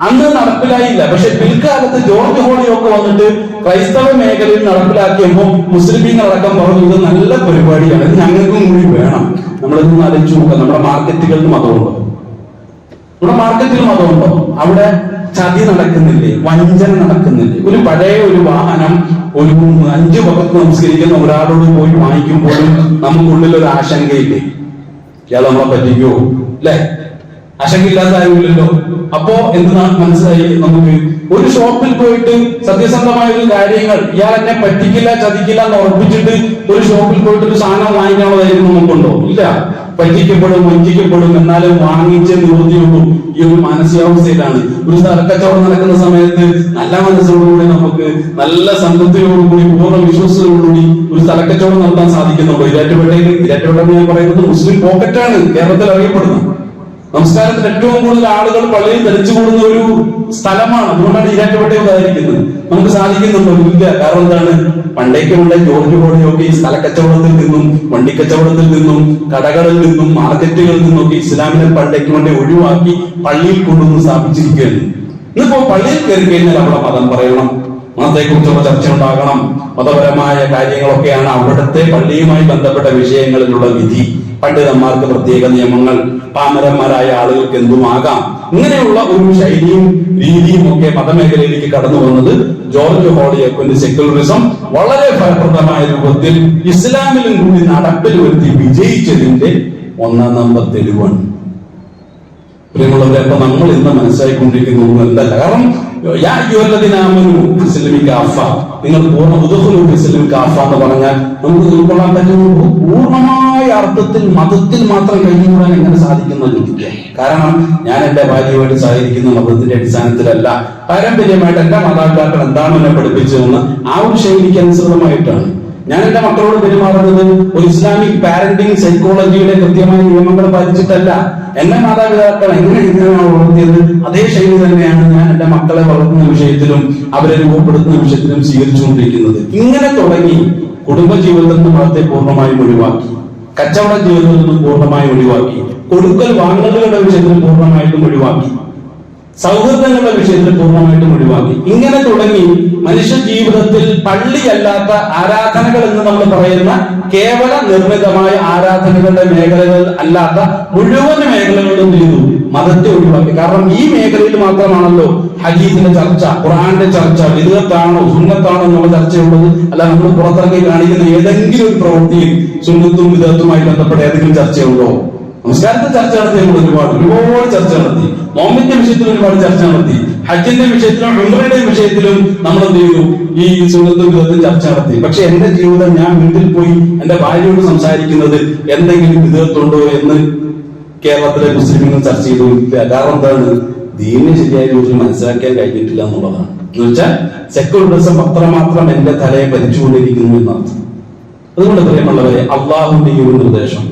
അന്ന് നടപ്പിലായില്ല. പക്ഷെ പിൽക്കാലത്ത് ജോർജ് ഹോളിയൊക്കെ വന്നിട്ട് ക്രൈസ്തവ മേഖലയിൽ നടപ്പിലാക്കിയപ്പോൾ മുസ്ലിമീങ്ങളടക്കം പറഞ്ഞു ഇത് നല്ല പരിപാടിയാണ്, ഇത് ഞങ്ങൾക്കും കൂടി വേണം. നമ്മളിതൊന്ന് ആലോചിച്ച് നോക്കാം. നമ്മുടെ മാർക്കറ്റുകളിൽ മതമുണ്ടോ? നമ്മുടെ മാർക്കറ്റിൽ മതമുണ്ടോ? അവിടെ ചതി നടക്കുന്നില്ലേ? വഞ്ചന നടക്കുന്നില്ലേ? ഒരു പഴയ ഒരു വാഹനം ഒരു 5 വഖത്ത് നമസ്കരിക്കുന്ന ഒരാളോട് പോയി വാങ്ങിക്കുമ്പോഴും നമുക്കുള്ളിൽ ഒരു ആശങ്കയില്ലേ? ഇയാൾ നമ്മളെ പറ്റിക്കോ? അല്ലെ? ആശങ്കയില്ലാത്ത ആരുമില്ലല്ലോ. അപ്പോ എന്താണ് മനസ്സിലായി നമുക്ക്? ഒരു ഷോപ്പിൽ പോയിട്ട് സത്യസന്ധമായ ഒരു കാര്യങ്ങൾ ഇയാൾ എന്നെ പറ്റിക്കില്ല ചതിക്കില്ല എന്ന് ഉറപ്പിച്ചിട്ട് ഒരു ഷോപ്പിൽ പോയിട്ട് ഒരു സാധനം വാങ്ങിക്കാനുള്ളതായിരുന്നു നമുക്കുണ്ടോ? ഇല്ല. പറ്റിക്കപ്പെടും, വഞ്ചിക്കപ്പെടും, എന്നാലും വാങ്ങിച്ചേ നിവൃത്തിയുള്ളൂ. ഈ ഒരു മാനസികാവസ്ഥയിലാണ്. ഒരു സ്ഥലക്കച്ചവടം നടക്കുന്ന സമയത്ത് നല്ല മനസ്സോടുകൂടി നമുക്ക് നല്ല സംതൃപ്തിയോടുകൂടി പൂർണ്ണ വിശ്വാസത്തോടുകൂടി ഒരു സ്ഥലക്കച്ചവടം നടത്താൻ സാധിക്കുന്നുള്ളൂ. ഇരാറ്റുപേട്ട ഞാൻ പറയുന്നത് മുസ്ലിം പോക്കറ്റാണ് കേരളത്തിൽ അറിയപ്പെടുന്നത്. നമസ്കാരത്തിന് ഏറ്റവും കൂടുതൽ ആളുകൾ പള്ളിയിൽ ധരിച്ചു കൂടുന്ന ഒരു സ്ഥലമാണ്. അതുകൊണ്ടാണ് ഈരാറ്റുപേട്ടയെ ഉദാഹരിക്കുന്നത്. നമുക്ക് സാധിക്കുന്നുണ്ടോ? ഇല്ല. കാരണം എന്താണ്? പണ്ടേക്കുമുള്ള ജോർജ് ഹോളിയൊക്കെ ഈ സ്ഥലക്കച്ചവടത്തിൽ നിന്നും വണ്ടിക്കച്ചവടത്തിൽ നിന്നും കടകളിൽ നിന്നും മാർക്കറ്റുകളിൽ നിന്നൊക്കെ ഇസ്ലാമിനെ പണ്ടേക്കുമുണ്ടെ ഒഴിവാക്കി പള്ളിയിൽ കൊണ്ടുവന്ന് സ്ഥാപിച്ചിരിക്കുകയാണ്. ഇന്നിപ്പോ പള്ളിയിൽ കയറി കഴിഞ്ഞാൽ അവിടെ മതം പറയണം, മതത്തെക്കുറിച്ചുള്ള ചർച്ച ഉണ്ടാകണം, മതപരമായ കാര്യങ്ങളൊക്കെയാണ് അവിടുത്തെ പള്ളിയുമായി ബന്ധപ്പെട്ട വിഷയങ്ങളിലുള്ള വിധി. പണ്ഡിതന്മാർക്ക് പ്രത്യേക നിയമങ്ങൾ, പാമരന്മാരായ ആളുകൾക്ക് എന്തുമാകാം. ഇങ്ങനെയുള്ള ഒരു ശൈലിയും രീതിയും ഒക്കെ മതമേഖലയിലേക്ക് കടന്നു വന്നത് ജോർജ് ഹോളിയൊക്കെ സെക്യുലറിസം വളരെ ഫലപ്രദമായ രൂപത്തിൽ ഇസ്ലാമിലും കൂടി നടപ്പിൽ വരുത്തി വിജയിച്ചതിന്റെ 1-ാം നമ്പർ തെളിവാണ്. പ്രിയമുള്ളവരെ, അപ്പൊ നമ്മൾ ഇന്ന് മനസ്സിലാക്കിക്കൊണ്ടിരിക്കുന്ന എന്തല്ല. കാരണം നിങ്ങൾ എന്ന് പറഞ്ഞാൽ നമുക്ക് ഉൾക്കൊള്ളാൻ പറ്റുന്ന പൂർണ്ണമായ അർത്ഥത്തിൽ മതത്തിൽ മാത്രം കഴിഞ്ഞുകൂടാൻ എങ്ങനെ സാധിക്കുന്നത്? കാരണം ഞാൻ എന്റെ ഭാര്യയുമായിട്ട് സഹകരിക്കുന്ന മതത്തിന്റെ അടിസ്ഥാനത്തിലല്ല, പാരമ്പര്യമായിട്ട് എന്റെ മാതാപിതാക്കൾ എന്താണ് എന്നെ പഠിപ്പിച്ചതെന്ന് ആ ഒരു ശൈലിക്ക് അനുസൃതമായിട്ടാണ് ഞാൻ എന്റെ മക്കളോട് പെരുമാറുന്നത്. ഒരു ഇസ്ലാമിക് പാരന്റിങ് സൈക്കോളജിയുടെ കൃത്യമായ നിയമങ്ങൾ പാലിച്ചിട്ടല്ല. എന്റെ മാതാപിതാക്കൾ എങ്ങനെയാണ് വളർത്തിയത് അതേ ശൈലി തന്നെയാണ് ഞാൻ എന്റെ മക്കളെ വളർത്തുന്ന വിഷയത്തിലും അവരെ രൂപപ്പെടുത്തുന്ന വിഷയത്തിലും സ്വീകരിച്ചുകൊണ്ടിരിക്കുന്നത്. ഇങ്ങനെ തുടങ്ങി കുടുംബജീവിതത്തിൽ നിന്ന് മതത്തെ പൂർണ്ണമായും ഒഴിവാക്കി, കച്ചവട ജീവിതത്തിൽ നിന്നും പൂർണ്ണമായും ഒഴിവാക്കി, കൊടുക്കൽ വാങ്ങലുകളുടെ വിഷയത്തിൽ പൂർണ്ണമായിട്ടും ഒഴിവാക്കി, സൗഹൃദങ്ങളുടെ വിഷയത്തിൽ പൂർണ്ണമായിട്ടും ഒഴിവാക്കി. ഇങ്ങനെ തുടങ്ങി മനുഷ്യ ജീവിതത്തിൽ പള്ളിയല്ലാത്ത ആരാധനകൾ എന്ന് നമ്മൾ പറയുന്ന കേവല നിർമ്മിതമായ ആരാധനകളുടെ മേഖലകൾ അല്ലാത്ത മുഴുവൻ മേഖലകളും ചെയ്തു മതത്തെ ഒഴിവാക്കി. കാരണം ഈ മേഖലയിൽ മാത്രമാണല്ലോ ഹദീസിന്റെ ചർച്ച, ഖുർആന്റെ ചർച്ച, വിദഅത്താണോ സുന്നത്താണോ എന്നുള്ള ചർച്ചയുള്ളത്. അല്ല നമ്മൾ പുറത്തിറങ്ങി കാണിക്കുന്ന ഏതെങ്കിലും ഒരു പ്രവൃത്തിയിൽ സുന്നത്തും വിദഅത്തുമായി ബന്ധപ്പെട്ട ഏതെങ്കിലും ചർച്ചയുണ്ടോ? നമസ്കാരത്തെ ചർച്ച നടത്തി നമ്മൾ ഒരുപാട് ചർച്ച നടത്തി, നോമ്പിന്റെ വിഷയത്തിൽ ഒരുപാട് ചർച്ച നടത്തി, ഹജ്ജിന്റെ വിഷയത്തിലും ഉംറയുടെ വിഷയത്തിലും നമ്മൾ എന്ത് ചെയ്തു? ഈ സുന്നത്തും വിദഅത്തും ചർച്ച നടത്തി. പക്ഷെ എന്റെ ജീവിതം ഞാൻ വീട്ടിൽ പോയി എന്റെ ഭാര്യയോട് സംസാരിക്കുന്നത് എന്തെങ്കിലും വിദഅത്തുണ്ടോ എന്ന് കേരളത്തിലെ മുസ്ലിങ്ങൾ ചർച്ച ചെയ്തില്ല. കാരണം എന്താണ്? ദീനിനെ ശരിയായ രീതിയിൽ മനസ്സിലാക്കാൻ കഴിഞ്ഞിട്ടില്ല എന്നുള്ളതാണ്. എന്ന് വെച്ചാൽ സെക്യുലറിസം അത്രമാത്രം എന്റെ തലയെ ഭരിച്ചുകൊണ്ടിരിക്കുന്നു എന്നർത്ഥം. അതുകൊണ്ട് പ്രിയമുള്ളവരെ, അള്ളാഹുവിന്റെ ഈ ഒരു നിർദ്ദേശം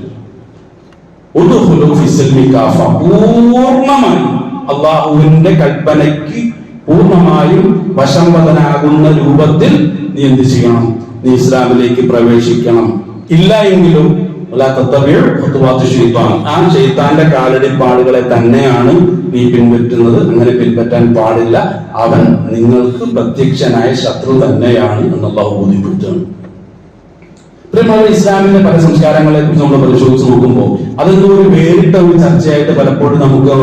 പൂർണ്ണമായും അള്ളാഹുവിന്റെ കൽപ്പനയ്ക്ക് പൂർണ്ണമായും വശംവദനാകുന്ന രൂപത്തിൽ നീ എന്ത് ചെയ്യണം? നീ ഇസ്ലാമിലേക്ക് പ്രവേശിക്കണം. ഇല്ല എങ്കിലും ആ ശൈത്താന്റെ കാലടിപ്പാടുകളെ തന്നെയാണ് നീ പിൻപറ്റുന്നത്. അങ്ങനെ പിൻപറ്റാൻ പാടില്ല. അവൻ നിങ്ങൾക്ക് പ്രത്യക്ഷനായ ശത്രു തന്നെയാണ് എന്നുള്ള ബോധ്യപ്പെടുത്തുകയാണ്. ഇസ്ലാമിന്റെ പല സംസ്കാരങ്ങളെ കുറിച്ച് നമ്മൾ പരിശോധിച്ച് നോക്കുമ്പോൾ അതെന്തോ ഒരു വേറിട്ട ഒരു ചർച്ചയായിട്ട് പലപ്പോഴും നമുക്ക്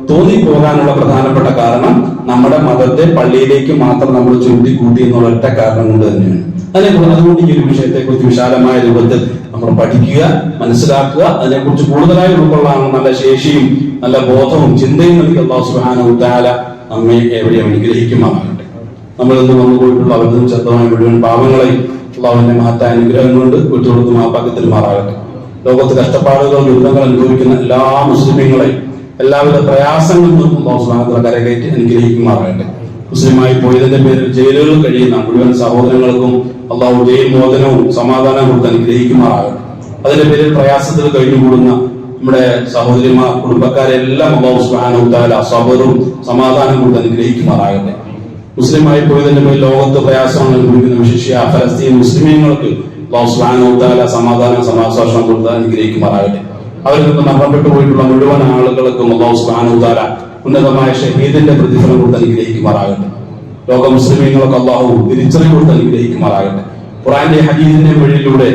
തോന്നിപ്പോകാനുള്ള പ്രധാനപ്പെട്ട കാരണം നമ്മുടെ മതത്തെ പള്ളിയിലേക്ക് മാത്രം നമ്മൾ ചുരുട്ടിക്കൂട്ടി എന്നുള്ള ഒറ്റ കാരണം കൊണ്ട് തന്നെയാണ്. അതുകൊണ്ട് ഈ ഒരു വിഷയത്തെ കുറിച്ച് വിശാലമായ രൂപത്തിൽ നമ്മൾ പഠിക്കുക, മനസ്സിലാക്കുക, അതിനെക്കുറിച്ച് കൂടുതലായി ഉൾക്കൊള്ളാനുള്ള നല്ല ശേഷിയും നല്ല ബോധവും ചിന്തയും നൽകി അല്ലാഹു സുബ്ഹാനഹു വ തആല നമ്മെ എവിടെയും അനുഗ്രഹിക്കുമാറാകട്ടെ. നമ്മൾ ഇന്ന് വന്നു പോയിട്ടുള്ള അവരും ശബ്ദമായ മുഴുവൻ പാവങ്ങളെ അള്ളാഹുവിന്റെ മഹത്തായ അനുഗ്രഹം കൊണ്ട് വിട്ടുകൊടുത്ത് മാപ്പാക്കത്തിൽ മാറാകട്ടെ. ലോകത്ത് കഷ്ടപ്പാടുകൾ ദുരിതങ്ങൾ അനുഭവിക്കുന്ന എല്ലാ മുസ്ലിമീങ്ങളെയും എല്ലാവിധ പ്രയാസങ്ങളിൽ നിന്നും അല്ലാഹു സുബ്ഹാനഹു വ തആല കരകയറ്റി അനുഗ്രഹിക്കുമാറാകട്ടെ. മുസ്ലിമായി പോയതിന്റെ പേരിൽ ജയിലുകളിൽ കഴിയുന്ന മുഴുവൻ സഹോദരങ്ങൾക്കും അള്ളാഹു ജയിൽ മോചനവും സമാധാനവും കൊടുത്ത് അനുഗ്രഹിക്കുമാറാകട്ടെ. അതിന്റെ പേരിൽ പ്രയാസത്തിൽ കഴിഞ്ഞുകൂടുന്ന നമ്മുടെ സഹോദരിമാർ, കുടുംബക്കാരെല്ലാം അല്ലാഹു സുബ്ഹാനഹു വ തആല സബറും സമാധാനം കൊണ്ട് അനുഗ്രഹിക്കുമാറാകട്ടെ. മുസ്ലിമായി പോയതിന്റെ പേരിൽ ലോകത്ത് പ്രയാസങ്ങൾ അനുഭവിക്കുന്ന വിശിഷ്യ ഫലസ്തീൻ മുസ്ലിമീങ്ങൾക്ക് അല്ലാഹു സുബ്ഹാനഹു വ തആല സമാധാനം സമാശ്വാസം കൊണ്ട് അനുഗ്രഹിക്കുമാറാകട്ടെ. അവരിൽ നിന്ന് മരണപ്പെട്ടു പോയിട്ടുള്ള മുഴുവൻ ആളുകൾക്കും അല്ലാഹു സുബ്ഹാനഹു വ തആല ഉന്നതമായ ഷഹീദിന്റെ പ്രതിഫലം കൊണ്ട് അനുഗ്രഹിക്കുമാറാകട്ടെ. ലോക മുസ്ലിമീങ്ങൾക്ക് അല്ലാഹു തിരിച്ചറിവ് കൊണ്ട് അനുഗ്രഹിക്കുമാറാകട്ടെ. ഖുർആന്റെ ഹദീസിന്റെ വഴിയിലൂടെ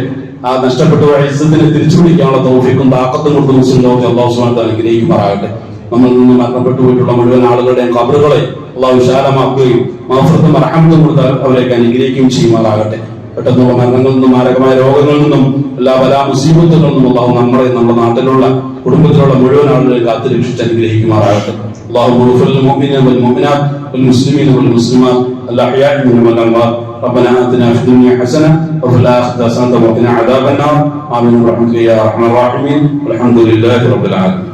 ആ നഷ്ടപ്പെട്ട ഇസ്സത്തിനെ തിരിച്ചു പിടിക്കാനുള്ള തൗഫീഖും താഖത്തും കൊണ്ട് മുസ്ലിം ലോകത്തെ അല്ലാഹു സുബ്ഹാനഹു വ തആല അനുഗ്രഹിക്കുമാറാകട്ടെ. നമ്മളിൽ നിന്ന് മരണപ്പെട്ടു പോയിട്ടുള്ള മുഴുവൻ ആളുകളുടെയും ഖബറുകളെ അല്ലാഹു വിശാലമാക്കുകയും മഗ്ഫിറത്തും റഹ്മത്തും കൊണ്ട് അവരെയൊക്കെ അനുഗ്രഹിക്കുകയും ചെയ്യുമാറാകട്ടെ. പെട്ടെന്നുള്ള മരണങ്ങളിൽ നിന്നും മാരകമായ രോഗങ്ങളിൽ നിന്നും എല്ലാ ബലാ മുസീബത്തുകളിൽ നിന്നും അല്ലാഹു നമ്മളെ നമ്മുടെ നാട്ടിലുള്ള കുടുംബത്തിലുള്ള മുഴുവൻ ആളുകളെ കാത്തു രക്ഷിച്ച് അനുഗ്രഹിക്കുമാറാകട്ടെ. اللهم اغفر للمؤمنين والمؤمنات والمسلمين والمسلمات الأحياء منهم والأموات. ربنا آتنا في الدنيا حسنة وفي الآخرة حسنة وقنا عذاب النار. آمين برحمتك يا أرحم الراحمين والحمد لله رب العالمين.